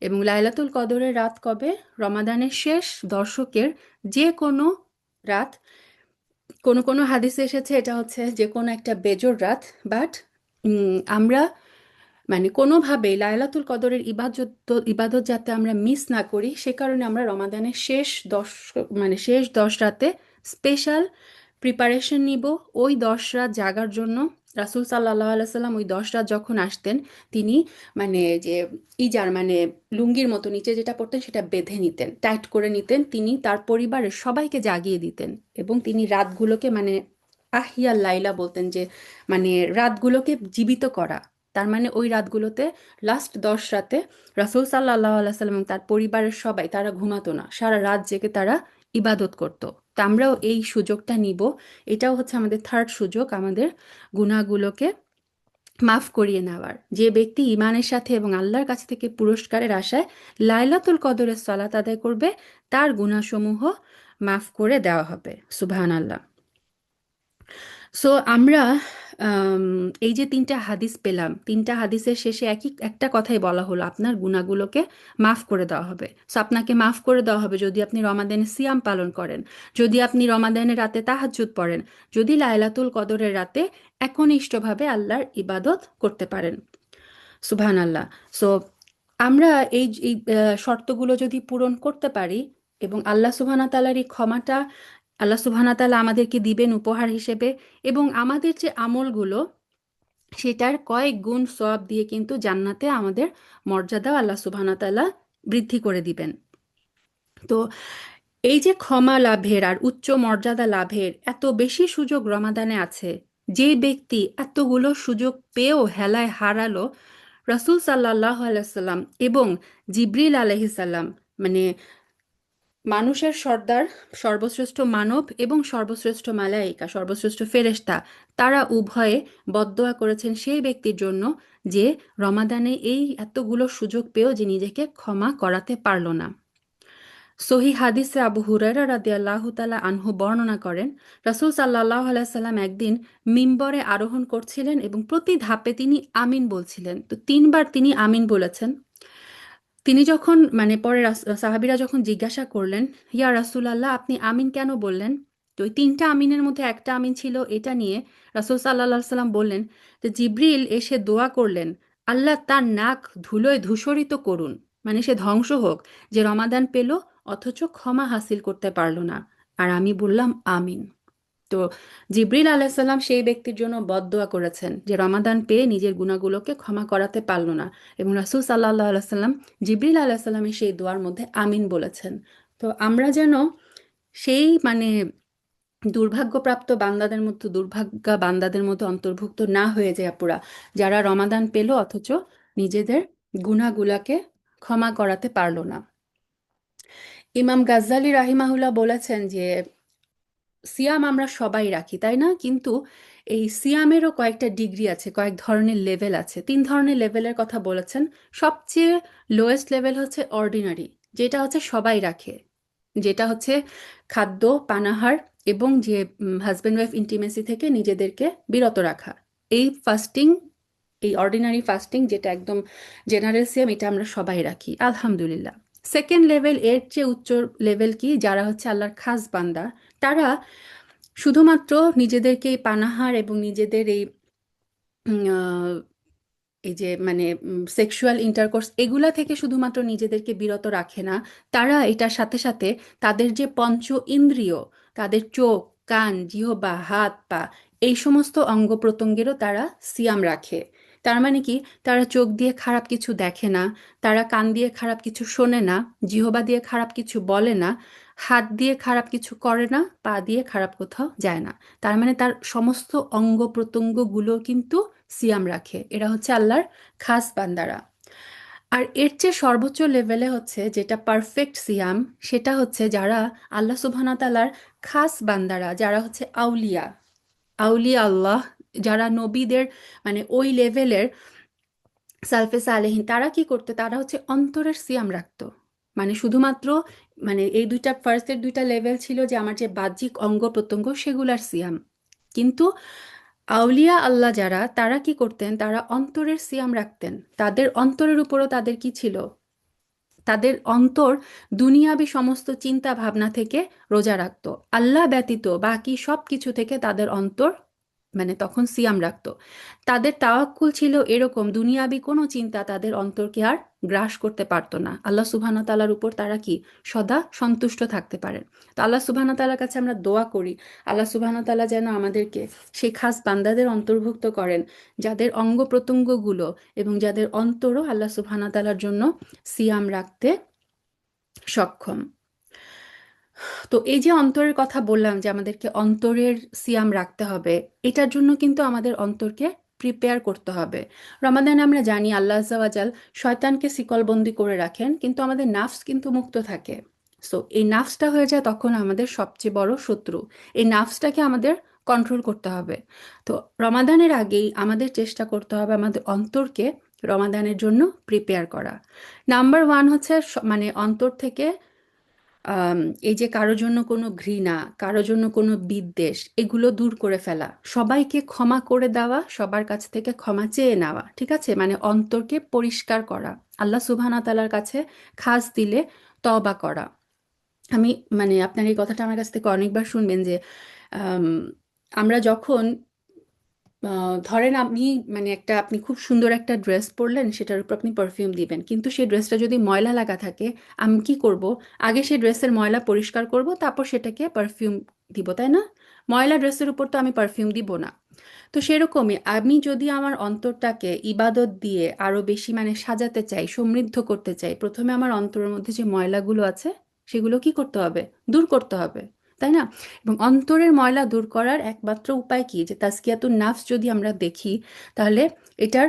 Speaker 1: এবং লাইলাতুল কদরের রাত কবে? রমাদানের শেষ দশকের যে কোনো রাত। কোনো কোনো হাদিসে এসেছে এটা হচ্ছে যে কোনো একটা বেজোর রাত। বাট আমরা মানে কোনোভাবেই লাইলাতুল কদরের ইবাদত যাতে আমরা মিস না করি, সে কারণে আমরা রমাদানের শেষ 10 রাতে স্পেশাল প্রিপারেশন নিব ওই 10 রাত জাগার জন্য। রাসূল সাল্লাল্লাহু আলাইহি সাল্লাম ওই 10 রাত যখন আসতেন, তিনি মানে যে ইজার মানে লুঙ্গির মতো নিচে যেটা পরতেন সেটা বেঁধে নিতেন, টাইট করে নিতেন। তিনি তার পরিবারের সবাইকে জাগিয়ে দিতেন এবং তিনি রাতগুলোকে মানে আহিয়া লাইলা বলতেন, যে মানে রাতগুলোকে জীবিত করা। তার মানে ওই রাতগুলোতে লাস্ট 10 রাতে রাসূল সাল্লাল্লাহু আলাইহি সাল্লাম এবং তার পরিবারের সবাই তারা ঘুমাতো না, সারা রাত জেগে তারা ইবাদত করত। তা আমরাও এই সুযোগটা নিব। এটাও হচ্ছে আমাদের থার্ড সুযোগ আমাদের গুনাহগুলোকে মাফ করিয়ে নেওয়ার। যে ব্যক্তি ইমানের সাথে এবং আল্লাহর কাছ থেকে পুরস্কারের আশায় লাইলাতুল কদরের সালাত আদায় করবে, তার গুনাহসমূহ মাফ করে দেওয়া হবে। সুবহানাল্লাহ। সো আমরা আম, এই যে 3টা হাদিস পেলাম, 3টা হাদিসের শেষে একটা কথাই বলা হলো, আপনার গুনাহগুলোকে মাফ করে দেওয়া হবে। সো আপনাকে মাফ করে দেওয়া হবে যদি আপনি রমাদানে সিয়াম পালন করেন, যদি আপনি রমাদানের রাতে তাহাজ্জুদ পড়েন, যদি লাইলাতুল কদরের রাতে একনিষ্ঠভাবে আল্লাহর ইবাদত করতে পারেন। সুবহানাল্লাহ। সো আমরা এই শর্তগুলো যদি পূরণ করতে পারি এবং আল্লাহ সুবহানাহু ওয়া তাআলার এই ক্ষমাটা আল্লাহ সুবহানাহু ওয়া তাআলা আমাদেরকে দিবেন উপহার হিসেবে, এবং আমাদের যে আমলগুলো সেটার কয়েক গুণ সওয়াব দিয়ে কিন্তু জান্নাতে আমাদের মর্যাদা আল্লাহ সুবহানাহু ওয়া তাআলা বৃদ্ধি করে দিবেন। তো এই যে ক্ষমা লাভের আর উচ্চ মর্যাদা লাভের এত বেশি সুযোগ রমাদানে আছে, যে ব্যক্তি এতগুলো সুযোগ পেয়েও হেলায় হারালো, রাসূল সাল্লাল্লাহু আলাইহি সাল্লাম এবং জিবরিল আলাইহিস সালাম মানে মানুষের সর্দার, সর্বশ্রেষ্ঠ মানব এবং সর্বশ্রেষ্ঠ মালায়েকা, সর্বশ্রেষ্ঠ ফেরেশতা, তারা উভয়ে বদদোয়া করেছেন সেই ব্যক্তির জন্য যে রমাদানে এই এতগুলো সুযোগ পেয়েও যে নিজেকে ক্ষমা করাতে পারল না। সহি হাদিসে আবু হুরায়রা রাদিয়াল্লাহু তাআলা আনহু বর্ণনা করেন, রাসূল সাল্লাল্লাহু আলাইহি সাল্লাম একদিন মিম্বরে আরোহণ করছিলেন এবং প্রতি ধাপে তিনি আমিন বলছিলেন। তো 3বার তিনি আমিন বলেছেন। তিনি যখন মানে পরে সাহাবীরা যখন জিজ্ঞাসা করলেন, ইয়া রাসূলাল্লাহ আপনি আমিন কেন বললেন? তো ওই 3টা আমিনের মধ্যে একটা আমিন ছিল এটা নিয়ে রাসূল সাল্লাল্লাহু আলাইহি সাল্লাম বললেন যে জিবরিল এসে দোয়া করলেন, আল্লাহ তার নাক ধুলোয় ধূসরিত করুন। মানে সে ধ্বংস হোক, যে রমাদান পেল অথচ ক্ষমা হাসিল করতে পারলো না। আর আমি বললাম আমিন। তো জিবরিল আলাইসাল্লাম সেই ব্যক্তির জন্য বদদোয়া করেছেন যে রমাদান পেয়ে নিজের গুনাহগুলোকে ক্ষমা করাতে পারল না, এবং রাসূল সাল্লাল্লাহু আলাইহি সাল্লাম জিবরিল আলাইসাল্লামের সেই দোয়ার মধ্যে আমিন বলেছেন। তো আমরা যেন সেই মানে দুর্ভাগ্যপ্রাপ্ত বান্দাদের মতো, দুর্ভাগ্যা বান্দাদের মতো অন্তর্ভুক্ত না হয়ে যায় পুরা, যারা রমাদান পেল অথচ নিজেদের গুনাহগুলাকে ক্ষমা করাতে পারল না। ইমাম গাজ্জালি রাহিমাহুল্লাহ বলেছেন যে সিয়াম আমরা সবাই রাখি, তাই না? কিন্তু এই সিয়ামেরও কয়েকটা ডিগ্রি আছে, কয়েক ধরনের লেভেল আছে। 3 ধরনের লেভেলের কথা বলেছেন। সবচেয়ে লোয়েস্ট লেভেল হচ্ছে অর্ডিনারি, যেটা হচ্ছে সবাই রাখে, যেটা হচ্ছে খাদ্য, পানাহার এবং যে হাজব্যান্ড ওয়াইফ ইন্টিমেসি থেকে নিজেদেরকে বিরত রাখা। এই ফাস্টিং, এই অর্ডিনারি ফাস্টিং যেটা একদম জেনারেল সিয়াম, এটা আমরা সবাই রাখি আলহামদুলিল্লাহ। সেকেন্ড লেভেল, এর চেয়ে উচ্চ লেভেল কি, যারা হচ্ছে আল্লাহর খাস বান্দা, তারা শুধুমাত্র নিজেদেরকে এই পানাহার এবং নিজেদের এই এই যে মানে সেক্সুয়াল ইন্টারকোর্স এগুলা থেকে শুধুমাত্র নিজেদেরকে বিরত রাখে না, তারা এটার সাথে সাথে তাদের যে পঞ্চ ইন্দ্রিয়, তাদের চোখ, কান, জিহ্বা, হাত, পা, এই সমস্ত অঙ্গ প্রত্যঙ্গেরও তারা সিয়াম রাখে। তার মানে কি, তারা চোখ দিয়ে খারাপ কিছু দেখে না, তারা কান দিয়ে খারাপ কিছু শোনে না, জিহ্বা দিয়ে খারাপ কিছু বলে না, হাত দিয়ে খারাপ কিছু করে না, পা দিয়ে খারাপ কোথাও যায় না। তার মানে তার সমস্ত অঙ্গ প্রত্যঙ্গগুলো কিন্তু সিয়াম রাখে। এরা হচ্ছে আল্লাহর খাস বান্দারা। আর এর চেয়ে সর্বোচ্চ লেভেলে হচ্ছে যেটা পারফেক্ট সিয়াম, সেটা হচ্ছে যারা আল্লাহ সুবহানাহু ওয়া তাআলার খাস বান্দারা, যারা হচ্ছে আউলিয়া, আউলিয়া আল্লাহ, যারা নবীদের মানে ওই লেভেলের সালফে সালেহিন, তারা কি করতো, তারা হচ্ছে অন্তরের সিয়াম রাখতো। মানে শুধুমাত্র মানে এই দুইটা ফার্স্টের দুইটা লেভেল ছিল যে আমার যে বাহ্যিক অঙ্গ প্রত্যঙ্গ সেগুলার সিয়াম, কিন্তু আউলিয়া আল্লাহ যারা, তারা কি করতেন, তারা অন্তরের সিয়াম রাখতেন। তাদের অন্তরের উপরও তাদের কি ছিল, তাদের অন্তর দুনিয়াবি সমস্ত চিন্তা ভাবনা থেকে রোজা রাখতো। আল্লাহ ব্যতীত বাকি সব কিছু থেকে তাদের অন্তর মানে তখন সিয়াম রাখতো। তাদের তাওয়াক্কুল ছিল এরকম, দুনিয়াবি কোনো চিন্তা তাদের অন্তরকে আর গ্রাস করতে পারতো না। আল্লাহ সুবহানাহু ওয়া তাআলার উপর তারা কি সদা সন্তুষ্ট থাকতে পারেন। তো আল্লাহ সুবহানাহু ওয়া তাআলার কাছে আমরা দোয়া করি, আল্লাহ সুবহানাহু ওয়া তাআলা যেন আমাদেরকে সেই খাস বান্দাদের অন্তর্ভুক্ত করেন, যাদের অঙ্গ প্রত্যঙ্গগুলো এবং যাদের অন্তরও আল্লাহ সুবহানাহু ওয়া তাআলার জন্য সিয়াম রাখতে সক্ষম। তো এই যে অন্তরের কথা বললাম যে আমাদেরকে অন্তরের সিয়াম রাখতে হবে, এটার জন্য কিন্তু আমাদের অন্তরকে প্রিপেয়ার করতে হবে। রমাদানে আমরা জানি আল্লাহ আজ্জা ওয়াজাল শয়তানকে শিকলবন্দি করে রাখেন, কিন্তু আমাদের নাফস কিন্তু মুক্ত থাকে। সো এই নাফসটা হয়ে যায় তখন আমাদের সবচেয়ে বড় শত্রু। এই নাফসটাকে আমাদের কন্ট্রোল করতে হবে। তো রমাদানের আগেই আমাদের চেষ্টা করতে হবে আমাদের অন্তরকে রমাদানের জন্য প্রিপেয়ার করা। নাম্বার ওয়ান হচ্ছে মানে অন্তর থেকে আম, এই যে কারো জন্য কোনো ঘৃণা, কারো জন্য কোনো বিদ্বেষ, এগুলো দূর করে ফেলা, সবাইকে ক্ষমা করে দেওয়া, সবার কাছ থেকে ক্ষমা চেয়ে নেওয়া, ঠিক আছে? মানে অন্তরকে পরিষ্কার করা, আল্লাহ সুবহানাহু ওয়া তাআলার কাছে খাস দিলে তওবা করা। আমি মানে আপনার এই কথাটা আমার কাছ থেকে অনেকবার শুনবেন যে আম, আমরা যখন ধরেন আপনি মানে একটা, আপনি খুব সুন্দর একটা ড্রেস পরলেন, সেটার উপর আপনি পারফিউম দিবেন, কিন্তু সেই ড্রেসটা যদি ময়লা লাগা থাকে, আমি কি করব, আগে সেই ড্রেসের ময়লা পরিষ্কার করব, তারপর সেটাকে পারফিউম দিব, তাই না? ময়লা ড্রেসের উপর তো আমি পারফিউম দিব না। তো সেরকমই আমি যদি আমার অন্তরটাকে ইবাদত দিয়ে আরো বেশি মানে সাজাতে চাই, সমৃদ্ধ করতে চাই, প্রথমে আমার অন্তরের মধ্যে যে ময়লাগুলো আছে সেগুলো কি করতে হবে, দূর করতে হবে, তাই না? এবং অন্তরের ময়লা দূর করার একমাত্র উপায় কি, যে তাজকিয়াতুন নাফস যদি আমরা দেখি, তাহলে এটার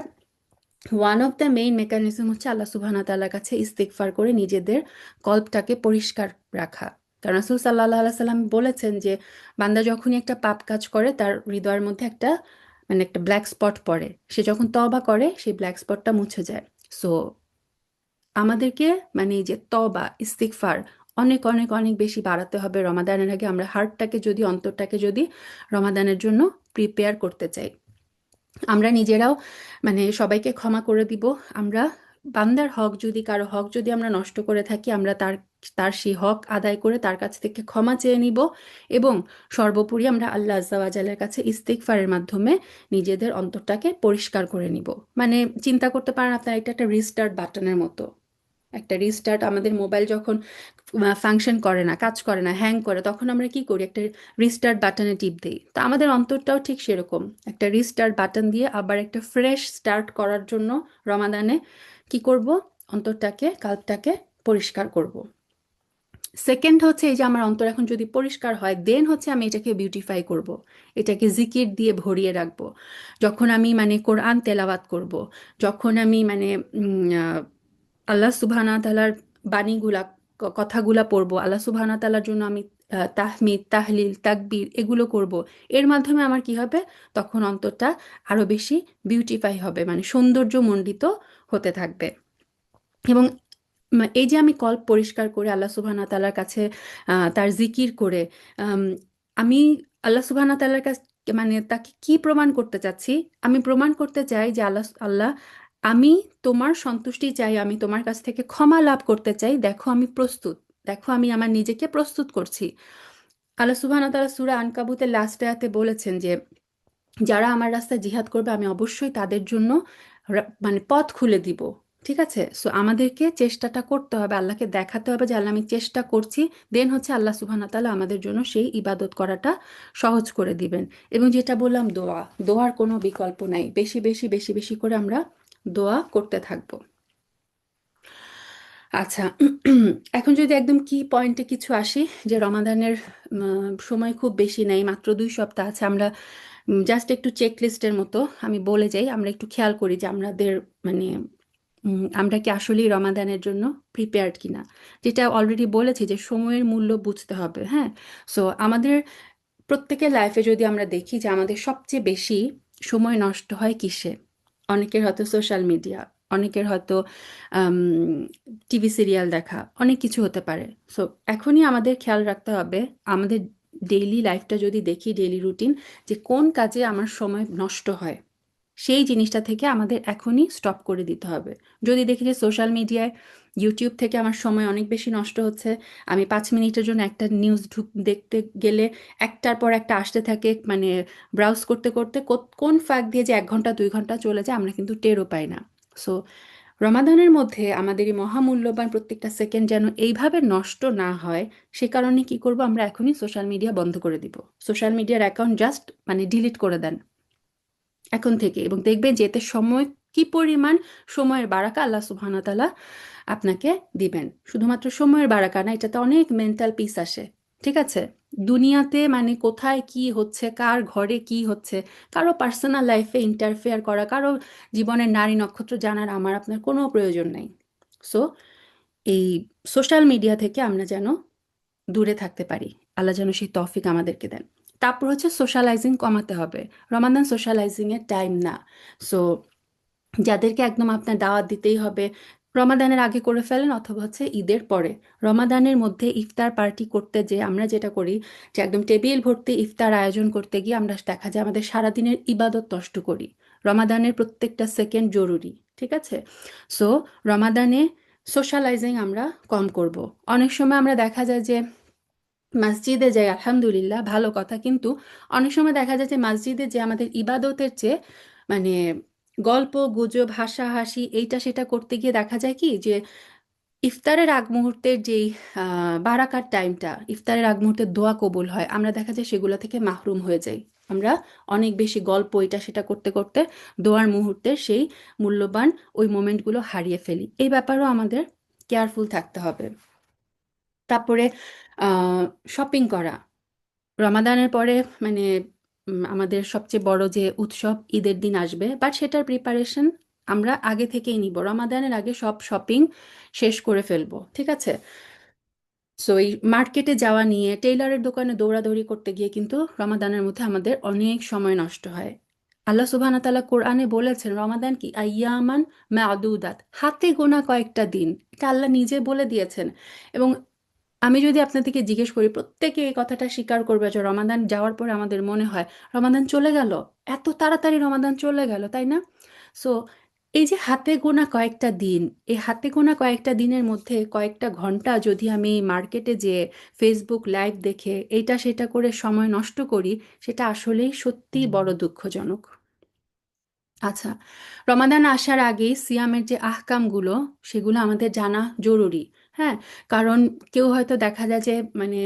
Speaker 1: one of the main mechanism হচ্ছে আল্লাহ সুবহানাহু ওয়া তাআলার কাছে ইস্তিগফার করে নিজেদের কল্পটাকে পরিষ্কার রাখা। কারণ রাসূল সাল্লাল্লাহু আলাইহি সাল্লাম বলেছেন যে বান্দা যখনই একটা পাপ কাজ করে, তার হৃদয়ের মধ্যে একটা মানে একটা ব্ল্যাক স্পট পড়ে, সে যখন তওবা করে সেই ব্ল্যাক স্পটটা মুছে যায়। সো আমাদেরকে মানে এই যে তওবা, ইস্তিগফার অনেক অনেক অনেক বেশি বাড়াতে হবে রমাদানের আগে, আমরা হার্টটাকে যদি, অন্তরটাকে যদি রমাদানের জন্য প্রিপেয়ার করতে চাই। আমরা নিজেরাও মানে সবাইকে ক্ষমা করে দিব। আমরা বান্দার হক যদি, কারো হক যদি আমরা নষ্ট করে থাকি, আমরা তার তার সেই হক আদায় করে তার কাছ থেকে ক্ষমা চেয়ে নিব, এবং সর্বোপরি আমরা আল্লাহ আজ্জা ওয়াজালের কাছে ইস্তিগফারের মাধ্যমে নিজেদের অন্তরটাকে পরিষ্কার করে নিব। মানে চিন্তা করতে পারেন আপনার, এটা একটা রিস্টার্ট বাটনের মতো। একটা রিস্টার্ট, আমাদের মোবাইল যখন ফাংশন করে না, কাজ করে না, হ্যাং করে, তখন আমরা কি করি, একটা রিস্টার্ট বাটনে টিপ দিই। তো আমাদের অন্তরটাও ঠিক সেরকম, একটা রিস্টার্ট বাটন দিয়ে আবার একটা ফ্রেশ স্টার্ট করার জন্য রমাদানে কি করব, অন্তরটাকে, কাল্পটাকে পরিষ্কার করব। সেকেন্ড হচ্ছে, এই যে আমার অন্তর এখন যদি পরিষ্কার হয়, দেন হচ্ছে আমি এটাকে বিউটিফাই করব, এটাকে জিকির দিয়ে ভরিয়ে রাখবো। যখন আমি মানে কোরআন তেলাওয়াত করব, যখন আমি মানে আল্লাহ সুবহানা তাআলার বাণীগুলা, কথাগুলা পড়বো, আল্লাহ সুবহানা তাআলার জন্য আমি তাহমিদ, তাহলিল, তাকবীর এগুলো করব, এর মাধ্যমে আমার কি হবে, তখন অন্তরটা আরো বেশি বিউটিফাই হবে, মানে সৌন্দর্যমণ্ডিত হতে থাকবে। এবং এই যে আমি কল্প পরিষ্কার করে আল্লাহ সুবহানাহু ওয়া তাআলার কাছে তার জিকির করে, আম, আমি আল্লাহ সুবহানাহু ওয়া তাআলার কাছে মানে তাকে কি প্রমাণ করতে চাচ্ছি, আমি প্রমাণ করতে চাই যে আল্লাহ আল্লাহ, আমি তোমার সন্তুষ্টি চাই, আমি তোমার কাছ থেকে ক্ষমা লাভ করতে চাই, দেখো আমি প্রস্তুত, দেখো আমি আমার নিজেকে প্রস্তুত করছি। আল্লাহ সুবহানাহু ওয়া তাআলা সূরা আনকাবুতের লাস্ট আয়াতে বলেছেন যে যারা আমার রাস্তায় জিহাদ করবে আমি অবশ্যই তাদের জন্য মানে পথ খুলে দিব। ঠিক আছে, সো আমাদেরকে চেষ্টাটা করতে হবে, আল্লাহকে দেখাতে হবে যে আল্লাহ আমি চেষ্টা করছি, দেন হচ্ছে আল্লাহ সুবহানাহু ওয়া তাআলা আমাদের জন্য সেই ইবাদত করাটা সহজ করে দিবেন। এবং যেটা বললাম, দোয়া, দোয়ার কোনো বিকল্প নাই, বেশি বেশি বেশি বেশি করে আমরা দোয়া করতে থাকবো। আচ্ছা, এখন যদি একদম কি পয়েন্টে কিছু আসি, যে রমাদানের সময় খুব বেশি নেই, মাত্র 2 সপ্তাহ আছে, আমরা জাস্ট একটু চেক লিস্টের মতো আমি বলে যাই, আমরা একটু খেয়াল করি যে আমাদের মানে আমরা কি আসলেই রমাদানের জন্য প্রিপেয়ার্ড কিনা। যেটা অলরেডি বলেছি যে সময়ের মূল্য বুঝতে হবে, হ্যাঁ। সো আমাদের প্রত্যেকের লাইফে যদি আমরা দেখি যে আমাদের সবচেয়ে বেশি সময় নষ্ট হয় কিসে, অনেকের হয়তো সোশ্যাল মিডিয়া, অনেকের হয়তো টিভি সিরিয়াল দেখা, অনেক কিছু হতে পারে। সো এখনই আমাদের খেয়াল রাখতে হবে, আমাদের ডেইলি লাইফটা যদি দেখি, ডেইলি রুটিন, যে কোন কাজে আমার সময় নষ্ট হয়, সেই জিনিসটা থেকে আমাদের এখনই স্টপ করে দিতে হবে। যদি দেখি যে সোশ্যাল মিডিয়ায়, ইউটিউব থেকে আমার সময় অনেক বেশি নষ্ট হচ্ছে, আমি 5 মিনিটের জন্য একটা নিউজ দেখতে গেলে একটার পর একটা আসতে থাকে, মানে ব্রাউজ করতে করতে কোন ফাঁক দিয়ে যে 1 ঘন্টা 2 ঘন্টা চলে যায় আমরা কিন্তু টেরও পাই না। সো রমাদানের মধ্যে আমাদের এই মহামূল্যবান প্রত্যেকটা সেকেন্ড যেন এইভাবে নষ্ট না হয়, সে কারণে কি করব, আমরা এখনই সোশ্যাল মিডিয়া বন্ধ করে দিব, সোশ্যাল মিডিয়ার অ্যাকাউন্ট জাস্ট মানে ডিলিট করে দেন এখন থেকে, এবং দেখবেন যে এতে সময়, কি পরিমাণ সময়ের বারাকা আল্লাহ সুবহানাহু ওয়া তাআলা আপনাকে দিবেন। শুধুমাত্র সময়ের বারাকা না, এটাতে অনেক মেন্টাল পিস আসে। ঠিক আছে, দুনিয়াতে মানে কোথায় কি হচ্ছে, কার ঘরে কি হচ্ছে, কারো পার্সোনাল লাইফে ইন্টারফেয়ার করা, কারো জীবনের নারী নক্ষত্র জানার আমার আপনার কোনো প্রয়োজন নেই। সো এই সোশ্যাল মিডিয়া থেকে আমরা যেন দূরে থাকতে পারি, আল্লাহ যেন সেই তৌফিক আমাদেরকে দেন। তারপর হচ্ছে সোশ্যালাইজিং কমাতে হবে, রমাদান সোশ্যালাইজিং এর টাইম না। সো যাদেরকে একদম আপনার দাওয়াত দিতেই হবে, রমাদানের আগে করে ফেলেন অথবা হচ্ছে ঈদের পরে। রমাদানের মধ্যে ইফতার পার্টি করতে যে আমরা যেটা করি, যে একদম টেবিল ভর্তি ইফতার আয়োজন করতে গিয়ে আমরা দেখা যায় আমাদের সারাদিনের ইবাদত নষ্ট করি। রমাদানের প্রত্যেকটা সেকেন্ড জরুরি। ঠিক আছে, সো রমাদানে সোশ্যালাইজিং আমরা কম করব। অনেক সময় আমরা দেখা যায় যে মসজিদে যাই, আলহামদুলিল্লাহ ভালো কথা, কিন্তু অনেক সময় দেখা যায় যে মসজিদে যে আমাদের ইবাদতের চেয়ে মানে গল্প গুজব হাসাহাসি এইটা সেটা করতে গিয়ে দেখা যায় কি, যে ইফতারের আগ মুহূর্তের যেই বারাকার টাইমটা, ইফতারের আগ মুহূর্তে দোয়া কবুল হয়, আমরা দেখা যায় সেগুলো থেকে মাহরুম হয়ে যাই। আমরা অনেক বেশি গল্প এটা সেটা করতে করতে দোয়ার মুহূর্তের সেই মূল্যবান ওই মোমেন্টগুলো হারিয়ে ফেলি। এই ব্যাপারেও আমাদের কেয়ারফুল থাকতে হবে। তারপরে শপিং করা, রমাদানের পরে মানে আমাদের সবচেয়ে বড় যে উৎসব ঈদের দিন আসবে, বাট সেটার প্রিপারেশন আমরা আগে থেকেই নিব, রমাদানের আগে সব শপিং শেষ করে ফেলবো। ঠিক আছে, সো এই মার্কেটে যাওয়া নিয়ে, টেইলারের দোকানে দৌড়াদৌড়ি করতে গিয়ে কিন্তু রমাদানের মধ্যে আমাদের অনেক সময় নষ্ট হয়। আল্লাহ সুবহানাহু ওয়া তাআলা কোরআনে বলেছেন রমাদান কি আইয়ামান মাদুদাত, হাতে গোনা কয়েকটা দিন, এটা আল্লাহ নিজে বলে দিয়েছেন। এবং আমি যদি আপনাদেরকে জিজ্ঞেস করি, প্রত্যেকে এই কথাটা স্বীকার করবে যে রমাদান যাওয়ার পরে আমাদের মনে হয় রমাদান চলে গেল, এত তাড়াতাড়ি রমাদান চলে গেল, তাই না? সো এই যে হাতে গোনা কয়েকটা দিন, এই হাতে গোনা কয়েকটা দিনের মধ্যে কয়েকটা ঘন্টা যদি আমি মার্কেটে যে ফেসবুক লাইভ দেখে এইটা সেটা করে সময় নষ্ট করি, সেটা আসলেই সত্যিই বড় দুঃখজনক। আচ্ছা, রমাদান আসার আগে সিয়ামের যে আহকামগুলো সেগুলো আমাদের জানা জরুরি। হ্যাঁ, কারণ কেউ হয়তো দেখা যায় যে মানে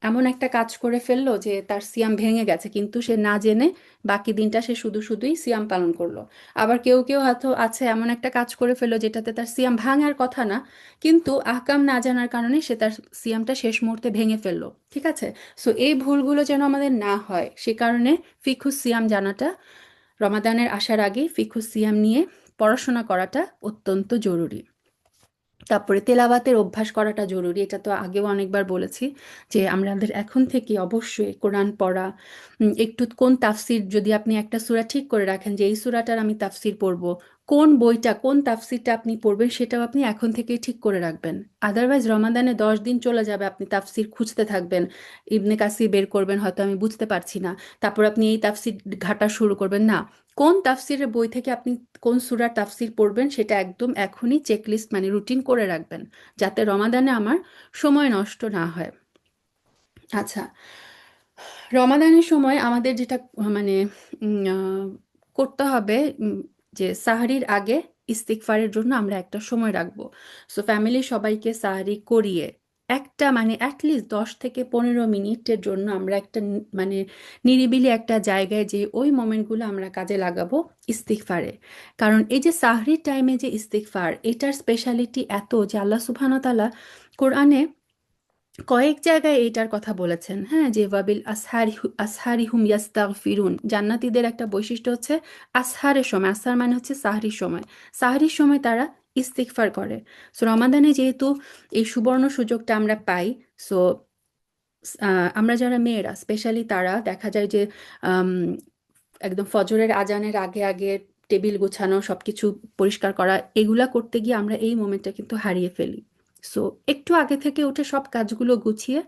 Speaker 1: এমন একটা কাজ করে ফেললো যে তার সিয়াম ভেঙে গেছে, কিন্তু সে না জেনে বাকি দিনটা সে শুধু শুধুই সিয়াম পালন করলো। আবার কেউ কেউ হয়তো আছে এমন একটা কাজ করে ফেললো যেটাতে তার সিয়াম ভাঙার কথা না, কিন্তু আহকাম না জানার কারণে সে তার সিয়ামটা শেষ মুহূর্তে ভেঙে ফেললো। ঠিক আছে, সো এই ভুলগুলো যেন আমাদের না হয় সে কারণে ফিকুহ সিয়াম জানাটা, রমাদানের আসার আগে ফিকুহ সিয়াম নিয়ে পড়াশোনা করাটা অত্যন্ত জরুরি। তারপরে তেলাওয়াতের অভ্যাস করাটা জরুরি, এটা তো আগেও অনেকবার বলেছি যে আমাদের এখন থেকে অবশ্যই কোরআন পড়া, একটু কোন তাফসির, যদি আপনি একটা সূরা ঠিক করে রাখেন যে এই সূরাটার আমি তাফসির পড়ব, কোন বইটা কোন তাফসিরটা আপনি পড়বেন সেটাও আপনি এখন থেকেই ঠিক করে রাখবেন। আদারওয়াইজ রমাদানে 10 দিন চলে যাবে, আপনি তাফসির খুঁজতে থাকবেন, ইবনে কাসির বের করবেন, হয়তো আমি বুঝতে পারছি না, তারপর আপনি এই তাফসির ঘাটা শুরু করবেন না। কোন তাফসিরের বই থেকে আপনি কোন সূরার তাফসির পড়বেন সেটা একদম এখনই চেকলিস্ট মানে রুটিন করে রাখবেন, যাতে রমাদানে আমার সময় নষ্ট না হয়। আচ্ছা, রমাদানের সময় আমাদের যেটা মানে করতে হবে, যে সাহারির আগে ইস্তিগফারের জন্য আমরা একটা সময় রাখবো। সো ফ্যামিলির সবাইকে সাহারি করিয়ে একটা মানে অ্যাটলিস্ট 10 থেকে 15 মিনিটের জন্য আমরা একটা মানে নিরিবিলি একটা জায়গায় যে ওই মোমেন্টগুলো আমরা কাজে লাগাবো ইস্তিগফারে। কারণ এই যে সাহরির টাইমে যে ইস্তিগফার, এটার স্পেশালিটি এত যে আল্লাহ সুবহানাহু ওয়া তাআলা কোরআনে কয়েক জায়গায় এইটার কথা বলেছেন। হ্যাঁ, যে ওয়াবিল আসহারি আসহারি হুম ইয়াস্তাগফিরুন, জান্নাতীদের একটা বৈশিষ্ট্য হচ্ছে আসহারের সময়, আসহার মানে হচ্ছে সাহরির সময়, সাহরির সময় তারা ইস্তিগফার করে। সো রমাদানে যেহেতু এই সুবর্ণ সুযোগটা আমরা পাই, সো আমরা যারা মেয়েরা স্পেশালি তারা দেখা যায় যে আম, একদম ফজরের আজানের আগে আগে টেবিল গোছানো, সবকিছু পরিষ্কার করা, এগুলা করতে গিয়ে আমরা এই মোমেন্টটা কিন্তু হারিয়ে ফেলি। সো একটু আগে থেকে উঠে সব কাজগুলো গুছিয়ে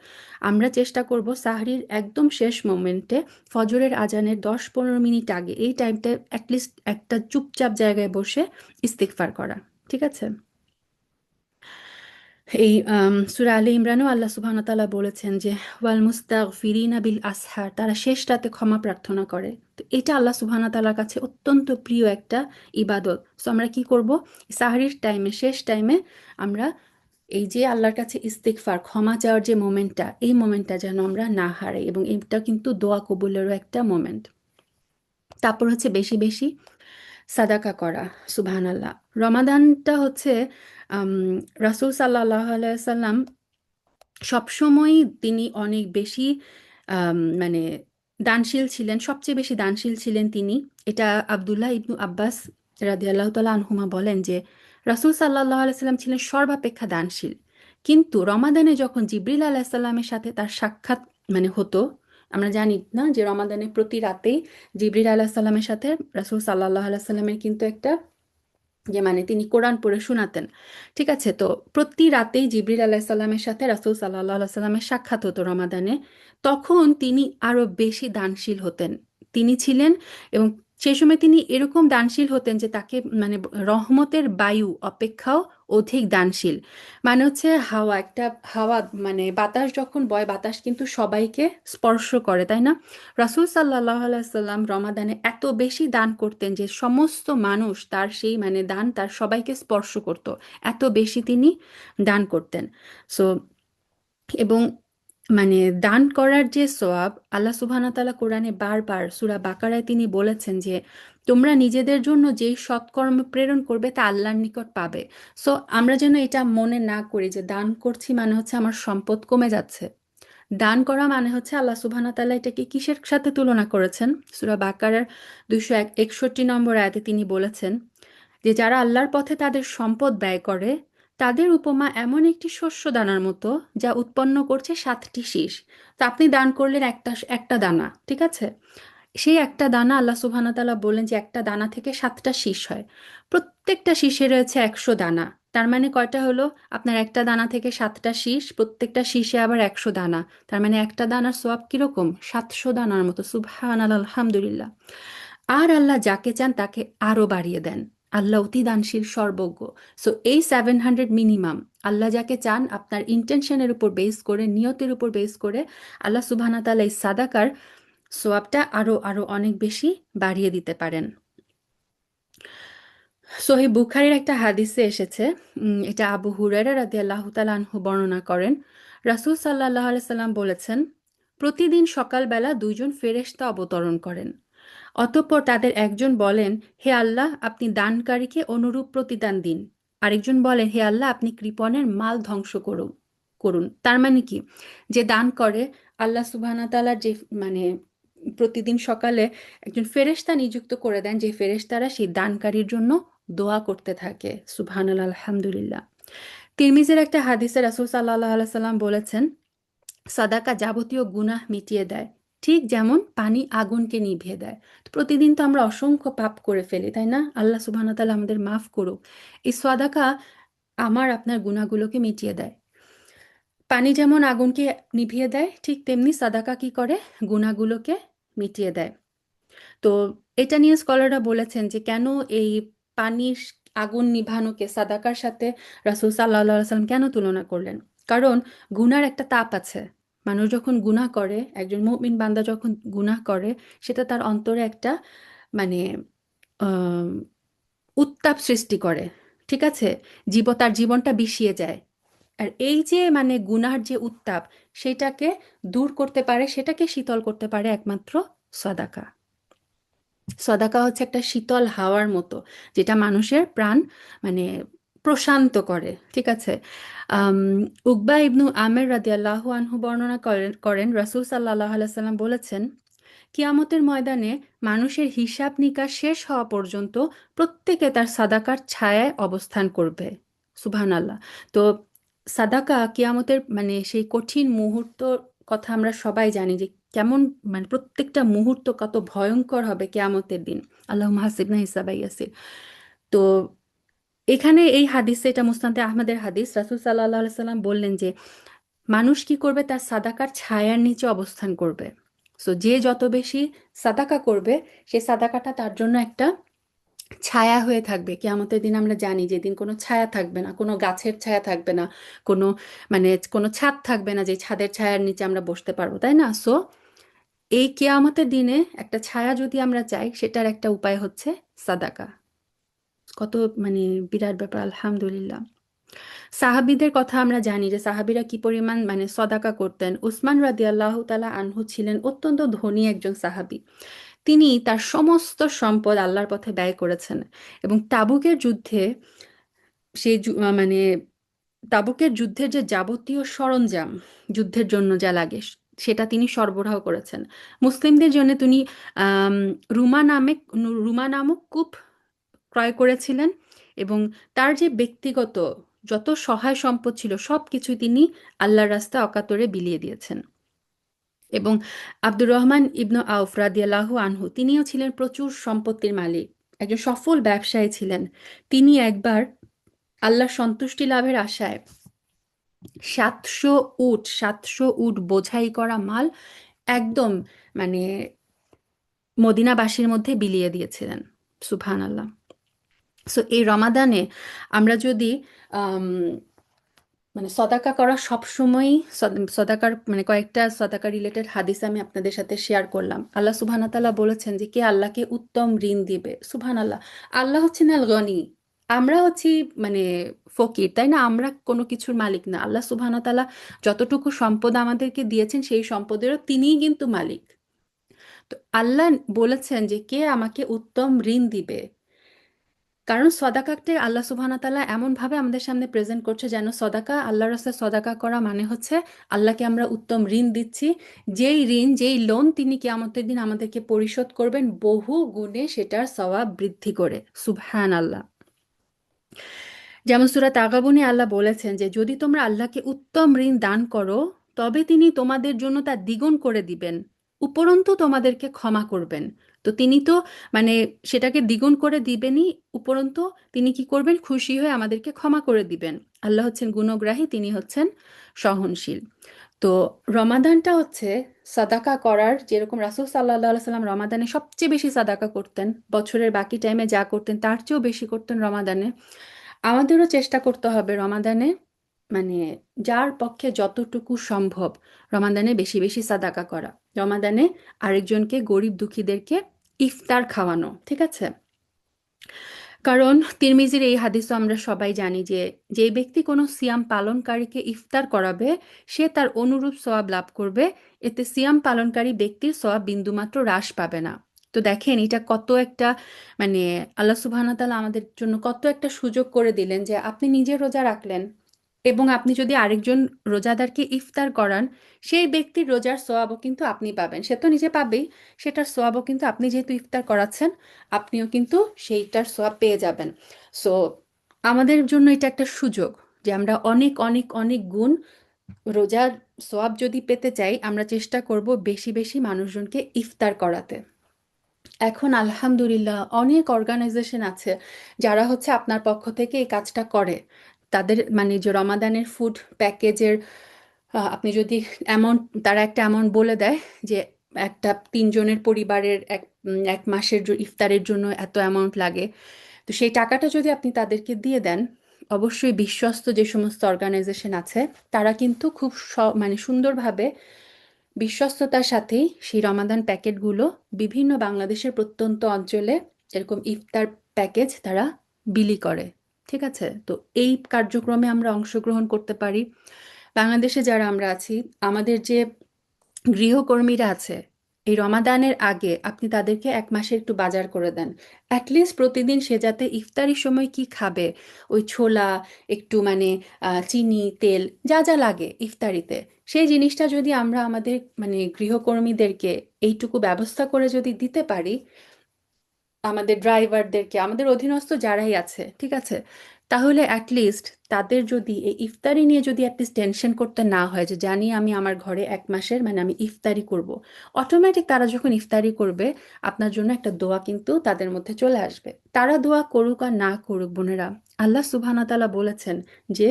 Speaker 1: আমরা চেষ্টা করব সাহরির একদম শেষ মোমেন্টে, ফজরের আজানের 10-15 মিনিট আগে এই টাইমটা অ্যাটলিস্ট একটা চুপচাপ জায়গায় বসে ইস্তিগফার করা। ঠিক আছে, এই সূরা আলে ইমরানও আল্লাহ সুবহানাহু ওয়া তাআলা বলেছেন যে ওয়াল মুস্তাগফিরিনা বিল আসহার, তারা শেষ রাতে ক্ষমা প্রার্থনা করে। তো এটা আল্লাহ সুবহানাহু ওয়া তাআলার কাছে অত্যন্ত প্রিয় একটা ইবাদত। সো আমরা কি করব, সাহরির টাইমে শেষ টাইমে আমরা এই যে আল্লাহর কাছে ইস্তিগফার ক্ষমা চাওয়ার যে মোমেন্টটা, এই মোমেন্টটা যেন আমরা না হারাই, এবং এটা কিন্তু দোয়া কবুলেরও একটা মোমেন্ট। তারপর হচ্ছে বেশি বেশি সাদাকা করা। সুবহানাল্লাহ, রমাদানটা হচ্ছে আম, রাসূল সাল্লাল্লাহু আলাইহি সাল্লাম সবসময়ই তিনি অনেক বেশি মানে দানশীল ছিলেন, সবচেয়ে বেশি দানশীল ছিলেন তিনি। এটা আব্দুল্লাহ ইবনু আব্বাস রাদিয়াল্লাহু তাআলা আনহুমা বলেন যে রাসূল সাল্লাল্লাহু আলাইহি সাল্লাম ছিলেন সর্বাপেক্ষা দানশীল। কিন্তু রমাদানে যখন জিবরিল আলাইহিস সালামের সাথে তার সাক্ষাৎ মানে হতো, আমরা জানি না যে রমাদানে প্রতি রাতেই জিবরিল আলাইহিস সালামের সাথে রাসূল সাল্লাল্লাহু আলাইহি সাল্লামের কিন্তু একটা যে মানে তিনি কোরআন পড়ে শোনাতেন। ঠিক আছে, তো প্রতি রাতেই জিবরিল আলাইসাল্লামের সাথে রাসূল সাল্লাহ সাল্লামের সাক্ষাৎ হতো রমাদানে। তখন তিনি আরো বেশি দানশীল হতেন, তিনি ছিলেন, এবং সেই সময় তিনি এরকম দানশীল হতেন যে তাকে মানে রহমতের বায়ু অপেক্ষাও অধিক দানশীল। মানে হচ্ছে হাওয়া, একটা হাওয়া মানে বাতাস যখন বয়, বাতাস কিন্তু সবাইকে স্পর্শ করে, তাই না? রাসূল সাল্লাল্লাহু আলাইহি সাল্লাম রমাদানে এত বেশি দান করতেন যে সমস্ত মানুষ তার সেই মানে দান তার সবাইকে স্পর্শ করত, এত বেশি তিনি দান করতেন। সো এবং মানে দান করার যে সওয়াব, আল্লাহ সুবহানাহু ওয়া তাআলা কোরআনে বারবার সূরা বাকারায় তিনি বলেছেন যে তোমরা নিজেদের জন্য যেই সৎকর্ম প্রেরণ করবে তা আল্লাহর নিকট পাবে। সো আমরা যেন এটা মনে না করি যে দান করছি মানে হচ্ছে আমার সম্পদ কমে যাচ্ছে। দান করা মানে হচ্ছে আল্লাহ সুবহানাহু ওয়া তাআলা এটাকে কিসের সাথে তুলনা করেছেন? সূরা বাকারার 261 নম্বর আয়াতে তিনি বলেছেন যে যারা আল্লাহর পথে তাদের সম্পদ ব্যয় করে তাদের উপমা এমন একটি শস্য দানার মতো যা উৎপন্ন করছে 7টি শীষ। তো আপনি দান করলেন একটা একটা দানা, ঠিক আছে, সেই একটা দানা আল্লাহ সুবহানাহু ওয়া তাআলা বললেন যে একটা দানা থেকে 7টা শীষ হয়, প্রত্যেকটা শীষে রয়েছে 100 দানা। তার মানে কয়টা হলো, আপনার একটা দানা থেকে 7টা শীষ, প্রত্যেকটা শীষে আবার 100 দানা। তার মানে একটা দানার সোয়াব কিরকম, 700 দানার মতো। সুবহান আল্লাহ, আলহামদুলিল্লাহ। আর আল্লাহ যাকে চান তাকে আরো বাড়িয়ে দেন, আল্লাহ অতি দানশীল সর্বজ্ঞ। সো এই 700 মিনিমাম, আল্লাহ যাকে চান আপনার ইন্টেনশনের উপর বেস করে, নিয়তের উপর বেস করে আল্লাহ সুবহানাহু ওয়া তাআলা এই সাদাকার সোয়াবটা আরো আরো অনেক বেশি বাড়িয়ে দিতে পারেন। সহিহ বুখারীর একটা হাদিসে এসেছে, এটা আবু হুরায়রা রাদিয়াল্লাহু তাআলা আনহু বর্ণনা করেন। রাসূল সাল্লাল্লাহু আলাইহি সাল্লাম বলেছেন, প্রতিদিন সকালবেলা দুইজন ফেরেশতা অবতরণ করেন। অতঃপর তাদের একজন বলেন, হে আল্লাহ, আপনি দানকারীকে অনুরূপ প্রতিদান দিন। আরেকজন বলেন, হে আল্লাহ, আপনি কৃপণের মাল ধ্বংস করুন করুন তার মানে কি, যে দান করে আল্লাহ সুবহানাহু ওয়া তাআলার যে মানে প্রতিদিন সকালে একজন ফেরেশতা নিযুক্ত করে দেন, যে ফেরেশতারা সেই দানকারীর জন্য দোয়া করতে থাকে। সুবহানাল্লাহ, আলহামদুলিল্লাহ। তিরমিজের একটা হাদিসে রাসূল সাল্লাল্লাহু আলাইহি সাল্লাম বলেছেন, সাদাকা যাবতীয় গুনাহ মিটিয়ে দেয়, ঠিক যেমন পানি আগুনকে নিভিয়ে দেয়। তো প্রতিদিন তো আমরা অসংখ্য পাপ করে ফেলি, তাই না? আল্লাহ সুবহানাহু ওয়া তাআলা আমাদের মাফ করুক। এই সাদাকা আমার আপনার গুনাহগুলোকে মিটিয়ে দেয়। পানি যেমন আগুনকে নিভিয়ে দেয়, ঠিক তেমনি সাদাকা কি করে, গুনাহগুলোকে মিটিয়ে দেয়। তো এটা নিয়ে স্কলাররা বলেছেন যে কেন এই পানির আগুন নিভানোকে সাদাকার সাথে রাসূল সাল্লাল্লাহু আলাইহি ওয়াসাল্লাম কেন তুলনা করলেন? কারণ গুনার একটা তাপ আছে। মানুষ যখন গুনাহ করে, একজন মুমিন বান্দা যখন গুনাহ করে, সেটা তার অন্তরে একটা মানে আম উত্তাপ সৃষ্টি করে। ঠিক আছে? তার জীবনটা বিষিয়ে যায়। আর এই যে মানে গুনার যে উত্তাপ, সেটাকে দূর করতে পারে, সেটাকে শীতল করতে পারে একমাত্র সাদাকা। সদাকা হচ্ছে একটা শীতল হাওয়ার মতো, যেটা মানুষের প্রাণ মানে প্রশান্ত করে। ঠিক আছে? আম, উকবা ইবনু আমের রাদিয়াল্লাহু আনহু বর্ণনা করেন রাসূল সাল্লাল্লাহু আলাইহি সাল্লাম বলেছেন, কিয়ামতের ময়দানে মানুষের হিসাব নিকাশ শেষ হওয়া পর্যন্ত প্রত্যেকে তার সাদাকার ছায়ায় অবস্থান করবে। সুবহানাল্লাহ। তো সাদাকা কিয়ামতের মানে সেই কঠিন মুহূর্ত কথা আমরা সবাই জানি, যে কেমন মানে প্রত্যেকটা মুহূর্ত কত ভয়ঙ্কর হবে কিয়ামতের দিন। আল্লাহ হাসিবনা হিসাবাই ইয়াসির। তো এখানে এই হাদিসে, এটা মুসনাদে আহমদের হাদিস, রাসূল সাল্লাল্লাহু আলাইহি সাল্লাম বললেন যে মানুষ কি করবে, তার সাদাকার ছায়ার নিচে অবস্থান করবে। সো যে যত বেশি সাদাকা করবে, সেই সাদাকাটা তার জন্য একটা ছায়া হয়ে থাকবে। কিয়ামতের দিন আমরা জানি যেদিন কোনো ছায়া থাকবে না, কোনো গাছের ছায়া থাকবে না, কোনো মানে কোনো ছাদ থাকবে না, যে ছাদের ছায়ার নিচে আমরা বসতে পারবো, তাই না? সো এই কিয়ামতের দিনে একটা ছায়া যদি আমরা চাই, সেটার একটা উপায় হচ্ছে সাদাকা। কত মানে বিরাট ব্যাপার, আলহামদুলিল্লাহ। সাহাবীদের কথা আমরা জানি যে সাহাবীরা কি পরিমাণ মানে সদাকা করতেন। উসমান রাদিয়াল্লাহু তাআলা আনহু ছিলেন অত্যন্ত ধনী একজন সাহাবী। তিনি তার সমস্ত সম্পদ আল্লাহর পথে ব্যয় করেছেন, এবং তাবুকের যুদ্ধে সেই মানে তাবুকের যুদ্ধের যে যাবতীয় সরঞ্জাম, যুদ্ধের জন্য যা লাগে, সেটা তিনি সরবরাহ করেছেন। মুসলিমদের জন্য তিনি আম, রুমা নামক কূপ ক্রয় করেছিলেন, এবং তার যে ব্যক্তিগত যত সহায় সম্পদ ছিল, সব কিছুই তিনি আল্লাহর রাস্তায় অকাতরে বিলিয়ে দিয়েছেন। এবং আব্দুর রহমান ইবনু আউফ রাদিয়াল্লাহু আনহু, তিনিও ছিলেন প্রচুর সম্পত্তির মালিক, একজন সফল ব্যবসায়ী ছিলেন। তিনি একবার আল্লাহর সন্তুষ্টি লাভের আশায় 700 উট বোঝাই করা মাল একদম মানে মদিনাবাসীর মধ্যে বিলিয়ে দিয়েছিলেন। সুবহানাল্লাহ। সো এই রমাদানে আমরা যদি আম, মানে সদাকা করা সবসময়ই, সদাকার মানে কয়েকটা সদাকা রিলেটেড হাদিস আমি আপনাদের সাথে শেয়ার করলাম। আল্লাহ সুবহানাহু ওয়া তাআলা বলেছেন যে কে আল্লাহকে উত্তম ঋণ দিবে। সুবহানাল্লাহ। আল্লাহ হচ্ছেন আল গনি, আমরা হচ্ছি মানে ফকির, তাই না? আমরা কোনো কিছুর মালিক না। আল্লাহ সুবহানাহু ওয়া তাআলা যতটুকু সম্পদ আমাদেরকে দিয়েছেন, সেই সম্পদেরও তিনিই কিন্তু মালিক। তো আল্লাহ বলেছেন যে কে আমাকে উত্তম ঋণ দিবে। কারণ সদাকাকে আল্লাহ সুবহানাহু ওয়া তাআলা এমনভাবে আমাদের সামনে প্রেজেন্ট করছে, যেন সদাকা, আল্লাহর রাস্তায় সদাকা করা মানে হচ্ছে আল্লাহকে আমরা উত্তম ঋণ দিচ্ছি। যেই ঋণ, যেই লোন তিনি কিয়ামতের দিন আমাদেরকে পরিশোধ করবেন বহু গুণে, সেটার সওয়াব বৃদ্ধি করে। সুবহানাল্লাহ। যেমন সূরা তাগাবুনে আল্লাহ বলেছেন যে যদি তোমরা আল্লাহকে উত্তম ঋণ দান করো, তবে তিনি তোমাদের জন্য তা দ্বিগুণ করে দিবেন, উপরন্তু তোমাদেরকে ক্ষমা করবেন। তো তিনি তো মানে সেটাকে দ্বিগুণ করে দিবেনই, উপরন্তু তিনি কি করবেন, খুশি হয়ে আমাদেরকে ক্ষমা করে দিবেন। আল্লাহ হচ্ছেন গুণগ্রাহী, তিনি হচ্ছেন সহনশীল। তো রমাদানটা হচ্ছে সাদাকা করার, যেরকম রাসূল সাল্লাল্লাহু আলাইহি সাল্লাম রমাদানে সবচেয়ে বেশি সাদাকা করতেন, বছরের বাকি টাইমে যা করতেন তার চেয়েও বেশি করতেন রমাদানে। আমাদেরও চেষ্টা করতে হবে রমাদানে মানে যার পক্ষে যতটুকু সম্ভব রমাদানে বেশি বেশি সাদাকা করা, রমাদানে আরেকজনকে, গরিব দুঃখীদেরকে ইফতার খাওয়ানো। ঠিক আছে? কারণ তিরমিজির এই হাদিসও আমরা সবাই জানি যে যেই ব্যক্তি কোনো সিয়াম পালনকারীকে ইফতার করাবে সে তার অনুরূপ সওয়াব লাভ করবে, এতে সিয়াম পালনকারী ব্যক্তির সওয়াব বিন্দুমাত্র হ্রাস পাবে না। তো দেখেন এটা কত একটা মানে আল্লাহ সুবহানাহু ওয়া তাআলা আমাদের জন্য কত একটা সুযোগ করে দিলেন যে আপনি নিজে রোজা রাখলেন এবং আপনি যদি আরেকজন রোজাদারকে ইফতার করান, সেই ব্যক্তির রোজার সোয়াবও কিন্তু আপনি পাবেন। সে তো নিজে পাবেই, সেটার সোয়াবও কিন্তু আপনি যেহেতু ইফতার করাচ্ছেন, আপনিও কিন্তু সেইটার সোয়াব পেয়ে যাবেন। সো আমাদের জন্য এটা একটা সুযোগ যে আমরা অনেক অনেক অনেক গুণ রোজার সোয়াব যদি পেতে চাই, আমরা চেষ্টা করব বেশি বেশি মানুষজনকে ইফতার করাতে। এখন আলহামদুলিল্লাহ অনেক অর্গানাইজেশন আছে যারা হচ্ছে আপনার পক্ষ থেকে এই কাজটা করে। তাদের মানে যে রমাদানের ফুড প্যাকেজের আপনি যদি অ্যামাউন্ট, তারা একটা অ্যামাউন্ট বলে দেয় যে একটা তিনজনের পরিবারের এক মাসের ইফতারের জন্য এত অ্যামাউন্ট লাগে। তো সেই টাকাটা যদি আপনি তাদেরকে দিয়ে দেন, অবশ্যই বিশ্বস্ত যে সমস্ত অর্গানাইজেশন আছে তারা কিন্তু খুব মানে সুন্দরভাবে বিশ্বস্ততার সাথেই সেই রমাদান প্যাকেটগুলো বিভিন্ন বাংলাদেশের প্রত্যন্ত অঞ্চলে এরকম ইফতার প্যাকেজ তারা বিলি করে। ঠিক আছে, তো এই কার্যক্রমে আমরা অংশগ্রহণ করতে পারি। বাংলাদেশে যারা আমরা আছি, আমাদের যে গৃহকর্মীরা আছে, এই রমাদানের আগে আপনি তাদেরকে এক মাসে একটু বাজার করে দেন। অ্যাটলিস্ট প্রতিদিন সে যাতে ইফতারির সময় কি খাবে, ওই ছোলা, একটু মানে চিনি, তেল, যা যা লাগে ইফতারিতে, সেই জিনিসটা যদি আমরা আমাদের মানে গৃহকর্মীদেরকে এইটুকু ব্যবস্থা করে যদি দিতে পারি, আমাদের ড্রাইভারদেরকে, আমাদের অধীনস্থ যারাই আছে, ঠিক আছে, তাহলে অ্যাটলিস্ট তাদের যদি এই ইফতারি নিয়ে যদি অ্যাটলিস্ট টেনশন করতে না হয় যে জানি আমি আমার ঘরে এক মাসের মানে আমি ইফতারি করব, অটোমেটিক তারা যখন ইফতারি করবে আপনার জন্য একটা দোয়া কিন্তু তাদের মধ্যে চলে আসবে। তারা দোয়া করুক আর না করুক বোনেরা, আল্লাহ সুবহানাহু ওয়া তাআলা বলেছেন যে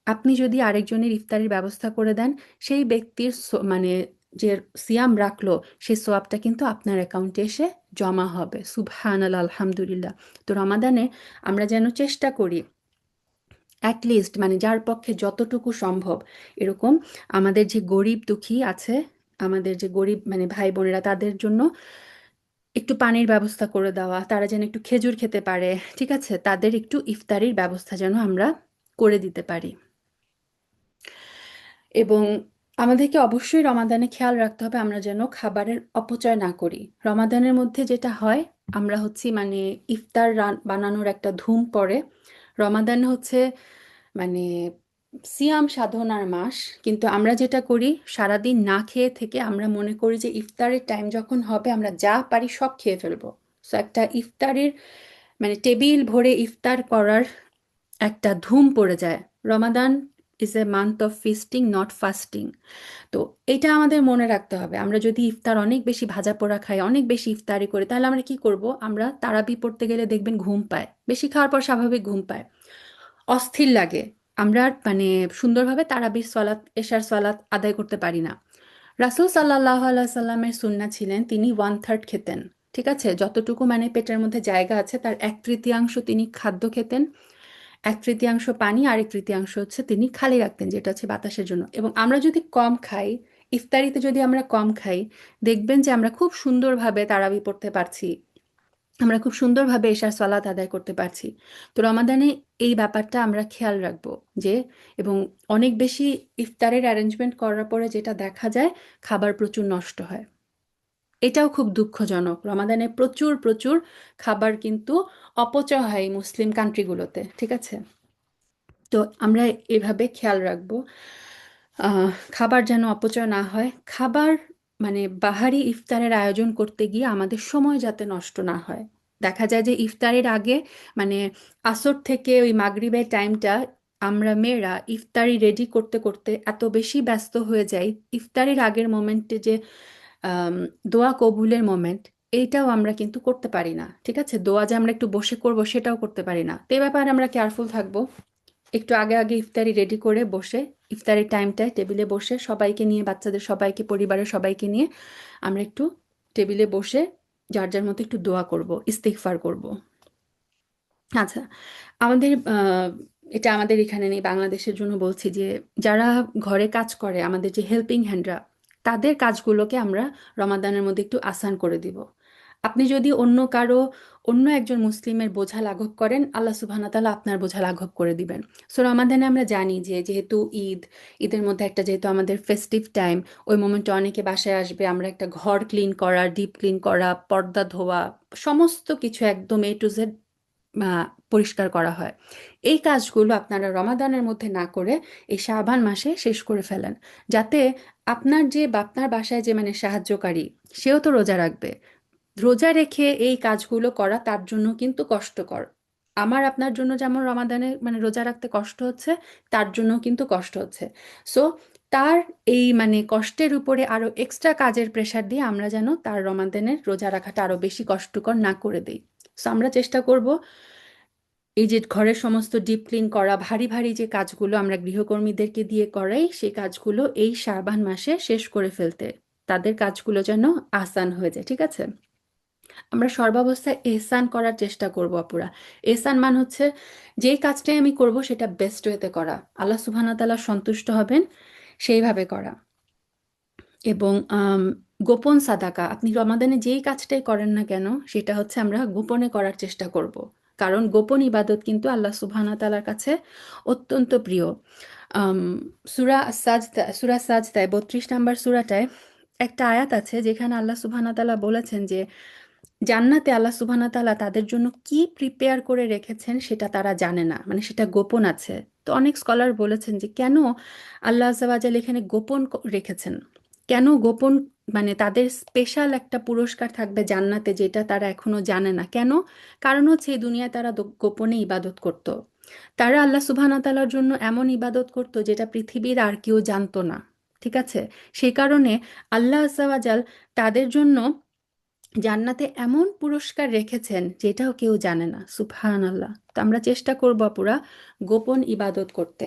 Speaker 1: আপনি যদি আরেকজনের ইফতারির ব্যবস্থা করে দেন, সেই ব্যক্তির মানে যে সিয়াম রাখলো সেই সোয়াবটা কিন্তু আপনার অ্যাকাউন্টে এসে জমা হবে। সুবহানাল্লাহ, আলহামদুলিল্লাহ। তো রমাদানে আমরা যেন চেষ্টা করি অ্যাটলিস্ট মানে যার পক্ষে যতটুকু সম্ভব এরকম আমাদের যে গরিব দুঃখী আছে, আমাদের যে গরিব মানে ভাই বোনেরা, তাদের জন্য একটু পানির ব্যবস্থা করে দেওয়া, তারা যেন একটু খেজুর খেতে পারে, ঠিক আছে, তাদের একটু ইফতারির ব্যবস্থা যেন আমরা করে দিতে পারি। এবং আমাদেরকে অবশ্যই রমাদানে খেয়াল রাখতে হবে আমরা যেন খাবারের অপচয় না করি। রমাদানের মধ্যে যেটা হয়, আমরা হচ্ছি মানে ইফতার বানানোর একটা ধুম পড়ে। রমাদান হচ্ছে মানে সিয়াম সাধনার মাস, কিন্তু আমরা যেটা করি সারাদিন না খেয়ে থেকে আমরা মনে করি যে ইফতারের টাইম যখন হবে আমরা যা পারি সব খেয়ে ফেলবো। সো একটা ইফতারের মানে টেবিল ভরে ইফতার করার একটা ধুম পড়ে যায়। Ramadan is a month of feasting, not fasting. তো এটা আমাদের মনে রাখতে হবে। আমরা যদি ইফতার অনেক বেশি ভাজা পোড়া খাই, অনেক বেশি ইফতারি করি, তাহলে আমরা কি করব? আমরা তারাবি পড়তে গেলে দেখবেন ঘুম পায়, বেশি খাওয়ার পর স্বাভাবিক ঘুম পায়, অস্থির লাগে, আমরা মানে সুন্দরভাবে তারাবির সলাত, এশার সলাত আদায় করতে পারি না। রাসূল সাল্লাল্লাহু আলাইহি সাল্লামের সুন্নাহ ছিলেন তিনি 1/3 খেতেন। ঠিক আছে, যতটুকু মানে পেটের মধ্যে জায়গা আছে তার 1/3 তিনি খাদ্য খেতেন, 1/3 পানি, আর 1/3 হচ্ছে তিনি খালি রাখতেন, যেটা হচ্ছে বাতাসের জন্য। এবং আমরা যদি কম খাই, ইফতারিতে যদি আমরা কম খাই, দেখবেন যে আমরা খুব সুন্দরভাবে তারাবি পড়তে পারছি, আমরা খুব সুন্দরভাবে এশার সালাত আদায় করতে পারছি। তো রমাদানে এই ব্যাপারটা আমরা খেয়াল রাখবো যে, এবং অনেক বেশি ইফতারের অ্যারেঞ্জমেন্ট করার পরে যেটা দেখা যায়, খাবার প্রচুর নষ্ট হয়। এটাও খুব দুঃখজনক। রমাদানে প্রচুর প্রচুর খাবার কিন্তু অপচয় হয় এই মুসলিম কান্ট্রিগুলোতে, ঠিক আছে। তো আমরা এভাবে খেয়াল রাখবো খাবার যেন অপচয় না হয়। খাবার মানে বাহারি ইফতারের আয়োজন করতে গিয়ে আমাদের সময় যাতে নষ্ট না হয়। দেখা যায় যে ইফতারের আগে মানে আসর থেকে ওই মাগরিবের টাইমটা আমরা মেয়েরা ইফতারি রেডি করতে করতে এত বেশি ব্যস্ত হয়ে যাই, ইফতারির আগের মোমেন্টে যে আম, দোয়া কবুলের মোমেন্ট, এইটাও আমরা কিন্তু করতে পারি না। ঠিক আছে, দোয়া যে আমরা একটু বসে করব সেটাও করতে পারি না। তো এ ব্যাপারে আমরা কেয়ারফুল থাকবো। একটু আগে আগে ইফতারি রেডি করে বসে, ইফতারির টাইমটায় টেবিলে বসে সবাইকে নিয়ে, বাচ্চাদের সবাইকে, পরিবারের সবাইকে নিয়ে আমরা একটু টেবিলে বসে যার যার মতো একটু দোয়া করব, ইস্তিগফার করব। আচ্ছা, আমাদের এটা আমাদের এখানে নেই, বাংলাদেশের জন্য বলছি যে যারা ঘরে কাজ করে, আমাদের যে হেল্পিং হ্যান্ডরা, তাদের কাজগুলোকে আমরা রমাদানের মধ্যে একটু আসান করে দিব। আপনি যদি অন্য একজন মুসলিমের বোঝা লাঘব করেন, আল্লাহ সুবহানাহু ওয়া তাআলা আপনার বোঝা লাঘব করে দিবেন। সো রমাদানে আমরা জানি যে যেহেতু ঈদের মধ্যে একটা যেহেতু আমাদের ফেস্টিভ টাইম, ওই মোমেন্টে অনেকে বাসায় আসবে, আমরা একটা ঘর ক্লিন করা, ডিপ ক্লিন করা, পর্দা ধোয়া, সমস্ত কিছু একদম A to Z পরিষ্কার করা হয়। এই কাজগুলো আপনারা রমাদানের মধ্যে না করে এই শাবান মাসে শেষ করে ফেলেন, যাতে আপনার বাসায় যে মানে সাহায্যকারী, সেও তো রোজা রাখবে। রোজা রেখে এই কাজগুলো করা তার জন্য কিন্তু কষ্টকর। আপনার জন্য যেমন রমাদানে মানে রোজা রাখতে কষ্ট হচ্ছে, তার জন্য কিন্তু কষ্ট হচ্ছে। সো তার এই মানে কষ্টের উপরে আরো এক্সট্রা কাজের প্রেশার দিয়ে আমরা যেন তার রমাদানের রোজা রাখাটা আরো বেশি কষ্টকর না করে দেই। সো আমরা চেষ্টা করব এই যে ঘরের সমস্ত ডিপ ক্লিন করা, ভারী ভারী যে কাজগুলো আমরা গৃহকর্মীদেরকে দিয়ে করাই, সেই কাজগুলো এই শাবান মাসে শেষ করে ফেলতে, তাদের কাজগুলো যেন আসান হয়ে যায়, ঠিক আছে? আমরা সর্বাবস্থায় এহসান করার চেষ্টা করব আপুরা। এহসান হচ্ছে যেই কাজটাই আমি করব সেটা বেস্ট ওয়েতে করা, আল্লাহ সুবহানাহু ওয়া তাআলা সন্তুষ্ট হবেন সেইভাবে করা। এবং গোপন সাদাকা, আপনি রমাদানে যেই কাজটাই করেন না কেন, সেটা হচ্ছে আমরা গোপনে করার চেষ্টা করব। কারণ গোপন ইবাদত কিন্তু আল্লাহ সুবহানাহু ওয়া তাআলার কাছে অত্যন্ত প্রিয়। আম, সূরা সাজদায় 32 নম্বর সূরাটায় একটা আয়াত আছে যেখানে আল্লাহ সুবহানাহু ওয়া তাআলা বলেছেন যে জান্নাতে আল্লাহ সুবহানাহু ওয়া তাআলা তাদের জন্য কি প্রিপেয়ার করে রেখেছেন সেটা তারা জানে না, মানে সেটা গোপন আছে। তো অনেক স্কলার বলেছেন যে কেন আল্লাহ আজ্জা ওয়া জাল এখানে গোপন রেখেছেন, কেন গোপন, মানে তাদের স্পেশাল একটা পুরস্কার থাকবে জান্নাতে যেটা তারা এখনো জানে না কেন? কারণ হচ্ছে এই দুনিয়ায় তারা গোপনে ইবাদত করত। তারা আল্লাহ সুবহানাহু ওয়া তাআলার জন্য এমন ইবাদত করত যেটা পৃথিবীর আর কেউ জানতো না, ঠিক আছে? সেই কারণে আল্লাহ আজ্জা ওয়া জাল তাদের জন্য জান্নাতে এমন পুরস্কার রেখেছেন যেটাও কেউ জানে না, সুবহান আল্লাহ। তো আমরা চেষ্টা করবো পুরা গোপন ইবাদত করতে,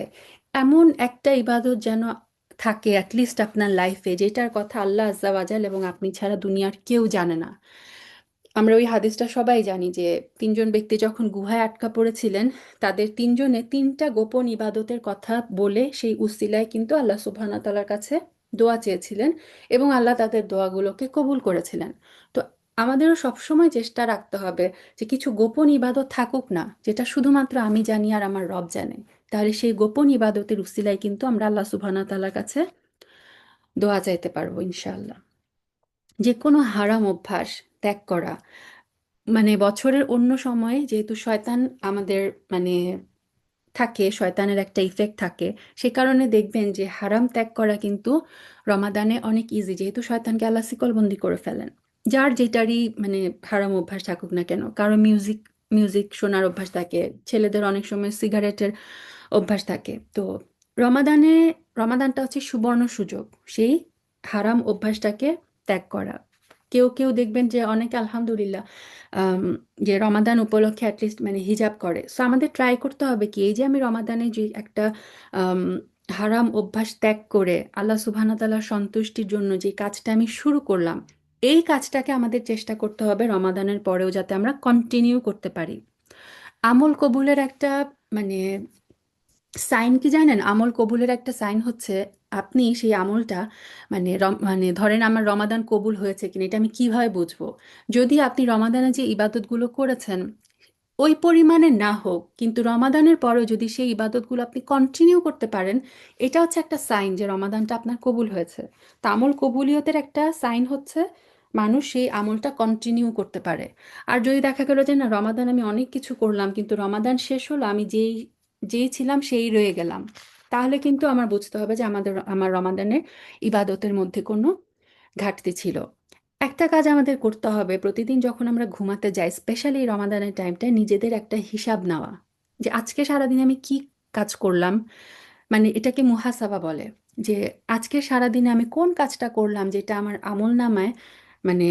Speaker 1: এমন একটা ইবাদত যেন থাকে অ্যাটলিস্ট আপনার লাইফে, যেটার কথা আল্লাহ আজ্জা ওয়াজাল এবং আপনি ছাড়া দুনিয়ার কেউ জানে না। আমরা ওই হাদিসটা সবাই জানি যে তিনজন ব্যক্তি যখন গুহায় আটকা পড়েছিলেন, তাদের তিনজনে তিনটা গোপন ইবাদতের কথা বলে সেই উসিলায় কিন্তু আল্লাহ সুবহানাহু ওয়া তাআলার কাছে দোয়া চেয়েছিলেন, এবং আল্লাহ তাদের দোয়াগুলোকে কবুল করেছিলেন। তো আমাদেরও সবসময় চেষ্টা রাখতে হবে যে কিছু গোপন ইবাদত থাকুক না, যেটা শুধুমাত্র আমি জানি আর আমার রব জানে। তাহলে সেই গোপন ইবাদতের উসিলায় কিন্তু আমরা আল্লাহ সুবহানাহু ওয়া তাআলার কাছে দোয়া চাইতে পারবো ইনশাআল্লাহ। যে কোনো হারাম অভ্যাস ত্যাগ করা, মানে বছরের অন্য সময়ে যেহেতু শয়তান আমাদের মানে থাকে, শয়তানের একটা ইফেক্ট থাকে, সে কারণে দেখবেন যে হারাম ত্যাগ করা কিন্তু রমাদানে অনেক ইজি, যেহেতু শয়তানকে আল্লাহ শিকলবন্দি করে ফেলেন। যার যেটারই মানে হারাম অভ্যাস থাকুক না কেন, কারো মিউজিক মিউজিক শোনার অভ্যাস থাকে, ছেলেদের অনেক সময় সিগারেটের অভ্যাস থাকে। তো রমাদানে রমাদানটা হচ্ছে সুবর্ণ সুযোগ সেই হারাম অভ্যাসটাকে ত্যাগ করা। কেউ কেউ দেখবেন যে অনেকে আলহামদুলিল্লাহ আম, যে রমাদান উপলক্ষে অ্যাটলিস্ট মানে হিজাব করে। সো আমাদের ট্রাই করতে হবে কি, এই যে আমি রমাদানে যে একটা আম, হারাম অভ্যাস ত্যাগ করে আল্লাহ সুবহানাহু ওয়া তাআলার সন্তুষ্টির জন্য যে কাজটা আমি শুরু করলাম, এই কাজটাকে আমাদের চেষ্টা করতে হবে রমাদানের পরেও যাতে আমরা কন্টিনিউ করতে পারি। আমল কবুলের একটা মানে সাইন কি জানেন? আমল কবুলের একটা সাইন হচ্ছে আপনি সেই আমলটা মানে মানে ধরেন আমার রমাদান কবুল হয়েছে কিনা এটা আমি কিভাবে বুঝবো? যদি আপনি রমাদানে যে ইবাদতগুলো করেছেন ওই পরিমাণে না হোক, কিন্তু রমাদানের পরেও যদি সেই ইবাদতগুলো আপনি কন্টিনিউ করতে পারেন, এটা হচ্ছে একটা সাইন যে রমাদানটা আপনার কবুল হয়েছে। তা আমল কবুলিয়তের একটা সাইন হচ্ছে মানুষ সেই আমলটা কন্টিনিউ করতে পারে। আর যদি দেখা গেল যে না, রমাদান আমি অনেক কিছু করলাম কিন্তু রমাদান শেষ হলো আমি যেই যেই ছিলাম সেই রয়ে গেলাম, তাহলে কিন্তু আমার বুঝতে হবে যে আমার রমাদানের ইবাদতের মধ্যে কোনো ঘাটতি ছিল। একটা কাজ আমাদের করতে হবে, প্রতিদিন যখন আমরা ঘুমাতে যাই, স্পেশালি রমাদানের টাইমটায় নিজেদের একটা হিসাব নেওয়া যে আজকে সারাদিন আমি কি কাজ করলাম, মানে এটাকে মুহাসাবা বলে। যে আজকে সারাদিনে আমি কোন কাজটা করলাম যেটা আমার আমল নামায় মানে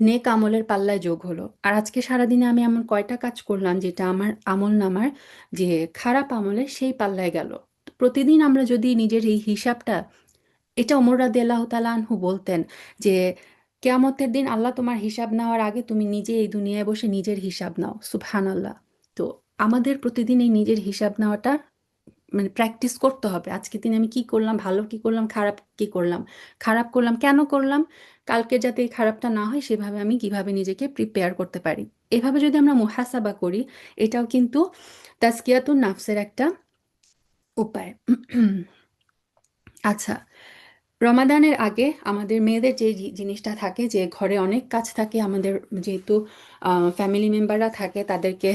Speaker 1: নেক আমলের পাল্লায় যোগ হলো, আর আজকে সারাদিনে আমি এমন কয়টা কাজ করলাম যেটা আমার আমল নামার যে খারাপ আমলে সেই পাল্লায় গেল। তো প্রতিদিন আমরা যদি নিজের এই হিসাবটা, এটা ওমর রাদিয়াল্লাহু তাআলা আনহু বলতেন যে কেয়ামতের দিন আল্লাহ তোমার হিসাব নেওয়ার আগে তুমি নিজে এই দুনিয়ায় বসে নিজের হিসাব নাও, সুবহানাল্লাহ। তো আমাদের প্রতিদিন এই নিজের হিসাব নেওয়াটা মানে প্র্যাকটিস করতে হবে। আজকে দিনে আমি কি করলাম, ভালো কি করলাম, খারাপ কি করলাম, খারাপ করলাম কেন করলাম, কালকে যাতে এই খারাপটা না হয় সেভাবে আমি কিভাবে নিজেকে প্রিপেয়ার করতে পারি। এভাবে যদি আমরা মুহাসাবা করি, এটাও কিন্তু তাজকিয়াতুন নাফসের একটা উপায়। আচ্ছা, রমাদানের আগে আমাদের মেয়েদের যে জিনিসটা থাকে, যে ঘরে অনেক কাজ থাকে আমাদের, যেহেতু ফ্যামিলি মেম্বাররা থাকে, তাদেরকে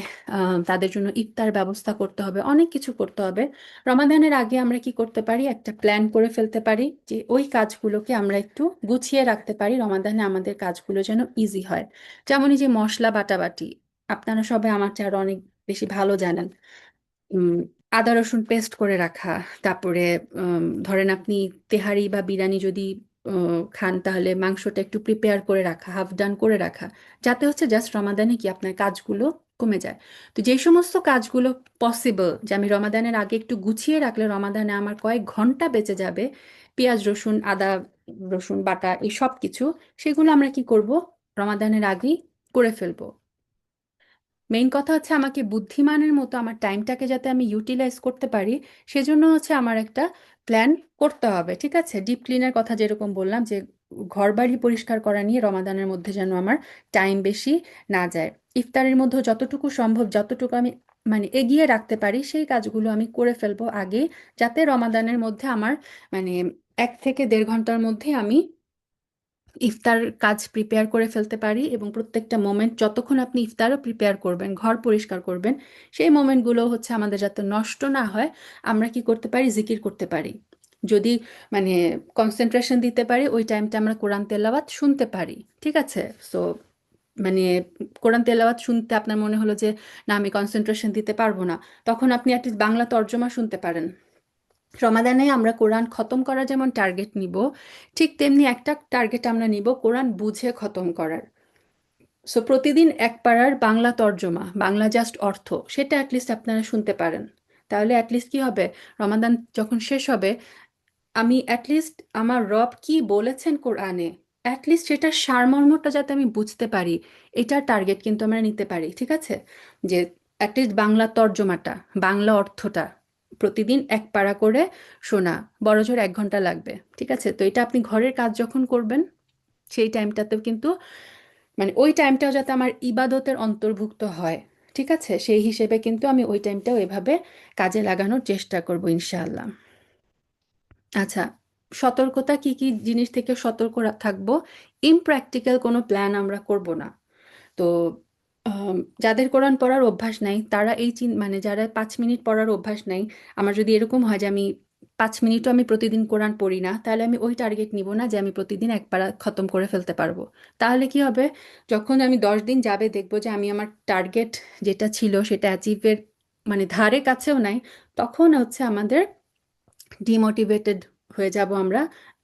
Speaker 1: তাদের জন্য ইফতার ব্যবস্থা করতে হবে, অনেক কিছু করতে হবে। রমাদানের আগে আমরা কি করতে পারি, একটা প্ল্যান করে ফেলতে পারি যে ওই কাজগুলোকে আমরা একটু গুছিয়ে রাখতে পারি, রমাদানে আমাদের কাজগুলো যেন ইজি হয়। যেমন এই যে মশলা বাটাবাটি, আপনারা সবাই আমার চেয়ে আরো অনেক বেশি ভালো জানেন। উম, আদা রসুন পেস্ট করে রাখা, তারপরে ধরেন আপনি তেহারি বা বিরিয়ানি যদি খান, তাহলে মাংসটা একটু প্রিপেয়ার করে রাখা, হাফ ডান করে রাখা, যাতে হচ্ছে জাস্ট রমাদানে কি আপনার কাজগুলো কমে যায়। তো যে সমস্ত কাজগুলো পসিবল যে আমি রমাদানের আগে একটু গুছিয়ে রাখলে রমাদানে আমার কয়েক ঘন্টা বেঁচে যাবে, পেঁয়াজ রসুন আদা রসুন বাটা এই সব কিছু, সেগুলো আমরা কি করব, রমাদানের আগেই করে ফেলবো। মেইন কথা হচ্ছে আমাকে বুদ্ধিমানের মতো আমার টাইমটাকে যাতে আমি ইউটিলাইজ করতে পারি, সেজন্য হচ্ছে আমার একটা প্ল্যান করতে হবে। ঠিক আছে, ডিপ ক্লিনের কথা যেরকম বললাম, যে ঘর বাড়ি পরিষ্কার করা নিয়ে রমাদানের মধ্যে যেন আমার টাইম বেশি না যায়। ইফতারের মধ্যে যতটুকু সম্ভব, যতটুকু আমি মানে এগিয়ে রাখতে পারি, সেই কাজগুলো আমি করে ফেলবো আগে, যাতে রমাদানের মধ্যে আমার মানে 1 থেকে 1.5 ঘন্টার মধ্যে আমি ইফতার কাজ প্রিপেয়ার করে ফেলতে পারি। এবং প্রত্যেকটা মোমেন্ট, যতক্ষণ আপনি ইফতারও প্রিপেয়ার করবেন, ঘর পরিষ্কার করবেন, সেই মোমেন্টগুলো হচ্ছে আমাদের যাতে নষ্ট না হয়, আমরা কি করতে পারি, জিকির করতে পারি। যদি মানে কনসেন্ট্রেশন দিতে পারি, ওই টাইমটা আমরা কোরআন তেলাওয়াত শুনতে পারি। ঠিক আছে, সো মানে কোরআন তেলাওয়াত শুনতে আপনার মনে হলো যে না আমি কনসেন্ট্রেশন দিতে পারবো না, তখন আপনি অ্যাটলিস্ট বাংলা তর্জমা শুনতে পারেন। রমাদানে আমরা কোরআন খতম করার যেমন টার্গেট নিব, ঠিক তেমনি একটা টার্গেট আমরা নিব কোরআন বুঝে খতম করার। সো প্রতিদিন এক পারার বাংলা তর্জমা, বাংলা জাস্ট অর্থ, সেটা অ্যাটলিস্ট আপনারা শুনতে পারেন। তাহলে অ্যাটলিস্ট কি হবে, রমাদান যখন শেষ হবে, আমি অ্যাটলিস্ট আমার রব কি বলেছেন কোরআনে, অ্যাটলিস্ট সেটার সারমর্মটা যাতে আমি বুঝতে পারি, এটার টার্গেট কিন্তু আমরা নিতে পারি। ঠিক আছে, যে অ্যাটলিস্ট বাংলা তর্জমাটা, বাংলা অর্থটা প্রতিদিন এক পারা করে শোনা, বড়জোর 1 ঘন্টা লাগবে। ঠিক আছে, তো এটা আপনি ঘরের কাজ যখন করবেন, সেই টাইমটাতেও কিন্তু মানে ওই টাইমটাও যাতে আমার ইবাদতের অন্তর্ভুক্ত হয়। ঠিক আছে, সেই হিসেবে কিন্তু আমি ওই টাইমটাও এভাবে কাজে লাগানোর চেষ্টা করব ইনশাআল্লাহ। আচ্ছা, সতর্কতা কি কি জিনিস থেকে সতর্ক থাকবো, ইমপ্র্যাকটিক্যাল কোনো প্ল্যান আমরা করব না। তো যাদের কোরআন পড়ার অভ্যাস নাই, তারা মানে যারা 5 মিনিট পড়ার অভ্যাস নাই, আমার যদি এরকম হয় যে আমি 5 মিনিটও আমি প্রতিদিন কোরআন পড়ি না, তাহলে আমি ওই টার্গেট নিব না যে আমি প্রতিদিন এক পারা খতম করে ফেলতে পারবো। তাহলে কি হবে, যখন আমি 10 দিন যাবে দেখবো যে আমি আমার টার্গেট যেটা ছিল সেটা অ্যাচিভের মানে ধারে কাছেও নাই, তখন হচ্ছে আমাদের ডিমোটিভেটেড হয়ে যাব আমরা,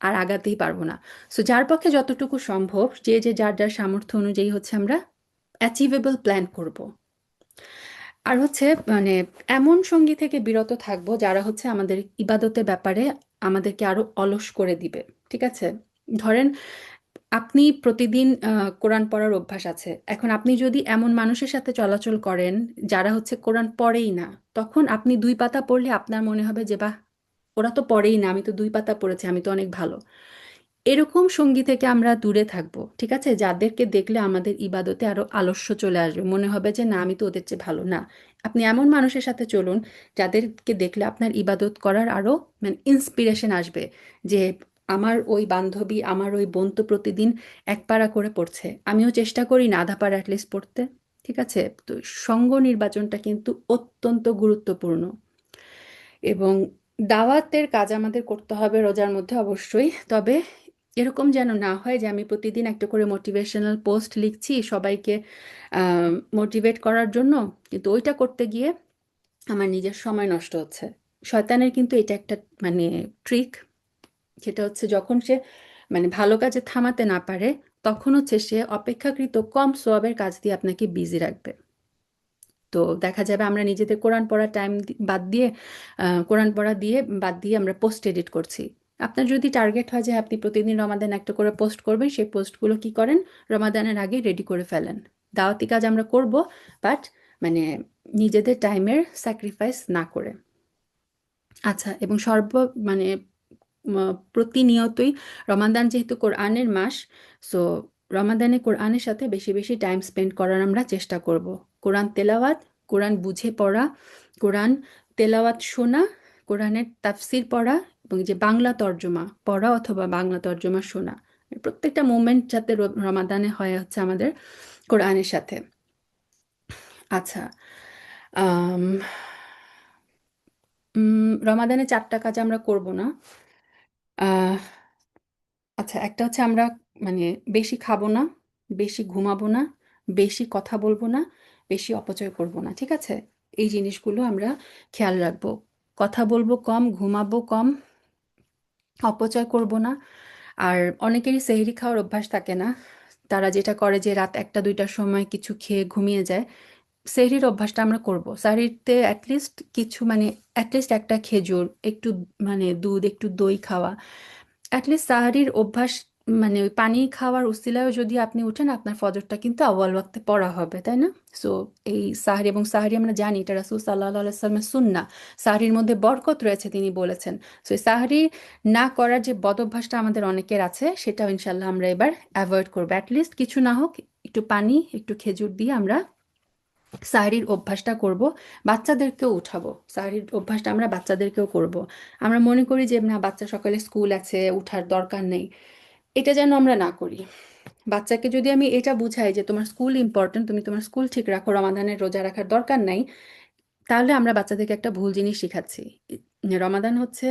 Speaker 1: আর আগাতেই পারবো না। সো যার পক্ষে যতটুকু সম্ভব, যে যে যার যার সামর্থ্য অনুযায়ী হচ্ছে আমরা অ্যাচিভেবল প্ল্যান করব। আর হচ্ছে মানে এমন সঙ্গী থেকে বিরত থাকবো যারা হচ্ছে আমাদের ইবাদতের ব্যাপারে আমাদেরকে আরো অলস করে দিবে। ঠিক আছে, ধরেন আপনি প্রতিদিন কোরআন পড়ার অভ্যাস আছে, এখন আপনি যদি এমন মানুষের সাথে চলাচল করেন যারা হচ্ছে কোরআন পড়েই না, তখন আপনি 2 পাতা পড়লে আপনার মনে হবে যে বাহ, ওরা তো পড়েই না, আমি তো 2 পাতা পড়েছি, আমি তো অনেক ভালো। এরকম সঙ্গী থেকে আমরা দূরে থাকবো। ঠিক আছে, যাদেরকে দেখলে আমাদের ইবাদতে আরো আলস্য চলে আসবে, মনে হবে যে না আমি তো ওদের চেয়ে ভালো না। আপনি এমন মানুষের সাথে চলুন যাদেরকে দেখলে আপনার ইবাদত করার আরো মানে ইন্সপিরেশন আসবে, যে আমার ওই বান্ধবী, আমার ওই বোন তো প্রতিদিন 1 পারা করে পড়ছে, আমিও চেষ্টা করি না 1/2 পারা অ্যাটলিস্ট পড়তে। ঠিক আছে, তো সঙ্গ নির্বাচনটা কিন্তু অত্যন্ত গুরুত্বপূর্ণ। এবং দাওয়াতের কাজ আমাদের করতে হবে রোজার মধ্যে অবশ্যই, তবে এরকম যেন না হয় যে আমি প্রতিদিন একটা করে মোটিভেশনাল পোস্ট লিখছি সবাইকে মোটিভেট করার জন্য, কিন্তু ওইটা করতে গিয়ে আমার নিজের সময় নষ্ট হচ্ছে। শয়তানের কিন্তু এটা একটা মানে ট্রিক, সেটা হচ্ছে যখন সে মানে ভালো কাজে থামাতে না পারে, তখন হচ্ছে সে অপেক্ষাকৃত কম সোয়াবের কাজ দিয়ে আপনাকে বিজি রাখবে। তো দেখা যাবে আমরা নিজেদের কোরআন পড়া টাইম বাদ দিয়ে কোরআন পড়া দিয়ে বাদ দিয়ে আমরা পোস্ট এডিট করছি। আপনার যদি টার্গেট হয় যে আপনি প্রতিদিন রমাদান একটা করে পোস্ট করবেন, সেই পোস্টগুলো কি করেন, রমাদানের আগে রেডি করে ফেলেন। দাওয়াতি কাজ আমরা করব, বাট মানে নিজেদের টাইমের স্যাক্রিফাইস না করে। আচ্ছা, এবং মানে প্রতিনিয়তই রমাদান যেহেতু কোরআনের মাস, সো রমাদানে কোরআনের সাথে বেশি বেশি টাইম স্পেন্ড করার আমরা চেষ্টা করব। কোরআন তেলাওয়াত, কোরআন বুঝে পড়া, কোরআন তেলাওয়াত শোনা, কোরআনের তাফসির পড়া, এবং যে বাংলা তর্জমা পড়া অথবা বাংলা তর্জমা শোনা, প্রত্যেকটা মোমেন্ট যাতে রমাদানে হয় হচ্ছে আমাদের কোরআনের সাথে। আচ্ছা, আম, রমাদানে 4টা কাজ আমরা করব না। আহ আচ্ছা, একটা হচ্ছে আমরা মানে বেশি খাবো না, বেশি ঘুমাবো না, বেশি কথা বলবো না, বেশি অপচয় করব না, ঠিক আছে? এই জিনিসগুলো আমরা খেয়াল রাখবো। কথা বলবো কম, ঘুমাবো কম, অপচয় করব না। আর অনেকেরই সেহরি খাওয়ার অভ্যাস থাকে না। তারা যেটা করে যে রাত 1টা 2টার সময় কিছু খেয়ে ঘুমিয়ে যায়। সেহরির অভ্যাসটা আমরা করব। সাহরিতে অ্যাটলিস্ট কিছু মানে অ্যাটলিস্ট একটা খেজুর, একটু মানে দুধ, একটু দই খাওয়া, অ্যাটলিস্ট সাহারির অভ্যাস, মানে ওই পানি খাওয়ার উসিলায়ও যদি আপনি উঠেন, আপনার ফজরটা কিন্তু আউয়াল ওয়াক্তে পড়া হবে, তাই না? সো এই সাহারি, এবং সাহারি আমরা জানি এটা রাসূল সাল্লাল্লাহু আলাইহি ওয়াসাল্লামের সুন্নাহ। সাহারির মধ্যে বরকত রয়েছে, তিনি বলেছেন। সো এই সাহারি না করার যে বদ অভ্যাসটা আমাদের অনেকের আছে, সেটাও ইনশাল্লাহ আমরা এবার অ্যাভয়েড করবো। অ্যাটলিস্ট কিছু না হোক, একটু পানি, একটু খেজুর দিয়ে আমরা সাহারির অভ্যাসটা করব। বাচ্চাদেরকেও উঠাবো, সাহারির অভ্যাসটা আমরা বাচ্চাদেরকেও করব। আমরা মনে করি যে না, বাচ্চা সকালে স্কুল আছে, উঠার দরকার নেই, এটা যেন আমরা না করি। বাচ্চাকে যদি আমি এটা বুঝাই যে তোমার স্কুল ইম্পর্টেন্ট, তুমি তোমার স্কুল ঠিক রাখো, রমাদানের রোজা রাখার দরকার নাই, তাহলে আমরা বাচ্চাদেরকে একটা ভুল জিনিস শিখাচ্ছি। রমাদান হচ্ছে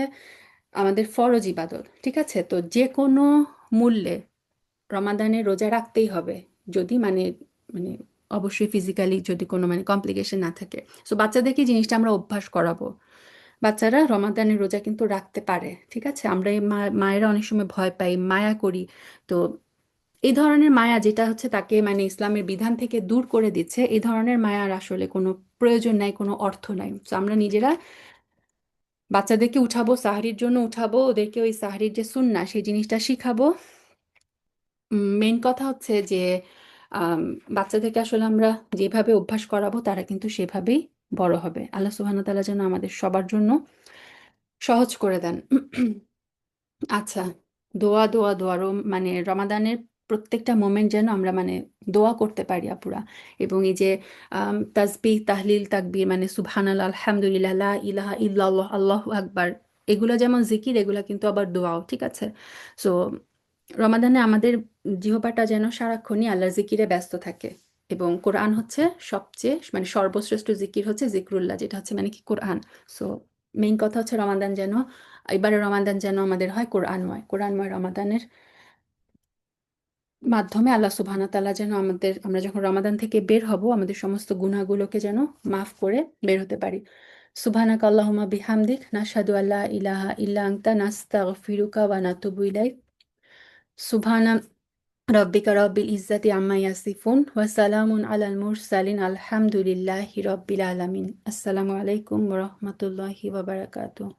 Speaker 1: আমাদের ফরজ ইবাদত, ঠিক আছে? তো যে কোনো মূল্যে রমাদানে রোজা রাখতেই হবে, যদি মানে মানে অবশ্যই ফিজিক্যালি যদি কোনো মানে কমপ্লিকেশন না থাকে। সো বাচ্চাদেরকে এই জিনিসটা আমরা অভ্যাস করাবো। বাচ্চারা রমাদানের রোজা কিন্তু রাখতে পারে, ঠিক আছে? আমরা এই মায়েরা অনেক সময় ভয় পাই, মায়া করি। তো এই ধরনের মায়া যেটা হচ্ছে তাকে মানে ইসলামের বিধান থেকে দূর করে দিচ্ছে, এই ধরনের মায়ার আসলে কোনো প্রয়োজন নাই, কোনো অর্থ নাই। তো আমরা নিজেরা বাচ্চাদেরকে উঠাবো, সাহরির জন্য উঠাবো, ওদেরকে ওই সাহরির যে সুন্নাহ সেই জিনিসটা শিখাবো। মেইন কথা হচ্ছে যে আম, বাচ্চাদেরকে আসলে আমরা যেভাবে অভ্যাস করাবো, তারা কিন্তু সেভাবেই বড় হবে। আল্লাহ সুবহানাহু ওয়া তাআলা যেন আমাদের সবার জন্য সহজ করে দেন। আচ্ছা, দোয়া দোয়া দোয়া মানে রমাদানের প্রত্যেকটা মোমেন্ট যেন আমরা মানে দোয়া করতে পারি আপুরা। এবং এই যে তাসবিহ, তাহলিল, তাকবীর, মানে সুবহানাল্লাহ, আলহামদুলিল্লাহ, লা ইলাহা ইল্লাল্লাহ, আল্লাহু আকবার, এগুলো যেমন জিকির, এগুলো কিন্তু আবার দোয়াও, ঠিক আছে? সো রমাদানে আমাদের জিহ্বাটা যেন সারাক্ষণই আল্লাহর জিকিরে ব্যস্ত থাকে। এবং কোরআন হচ্ছে সবচেয়ে মানে সর্বশ্রেষ্ঠ জিকির হচ্ছে জিকরুল্লাহ, যেটা হচ্ছে মানে কি কোরআন। সো মেইন কথা হচ্ছে রমাদান যেন, এবারে রমাদান যেন আমাদের হয় কোরআনময়, কোরআনময় রমাদানের মাধ্যমে আল্লাহ সুবহানাহু ওয়া তাআলা যেন আমাদের, আমরা যখন রমাদান থেকে বের হব, আমাদের সমস্ত গুনাহগুলোকে যেন মাফ করে বের হতে পারি। সুবহানাকা আল্লাহুম্মা বিহামদিক, নাশহাদু আল্লা ইলাহা ইল্লা আনতা, নাস্তাগফিরুকা ওয়া নাতুবু ইলাইক। সুবহানা রব্বিকা রব্বিল ইজ্জাতি আম্মা ইয়াসিফুন, ওয়া সালামুন আলাল মুরসালিন, আলহামদুলিল্লাহি রব্বিল আলামিন। আসসালামু আলাইকুম ওয়া রাহমাতুল্লাহি ওয়া বারাকাতুহু।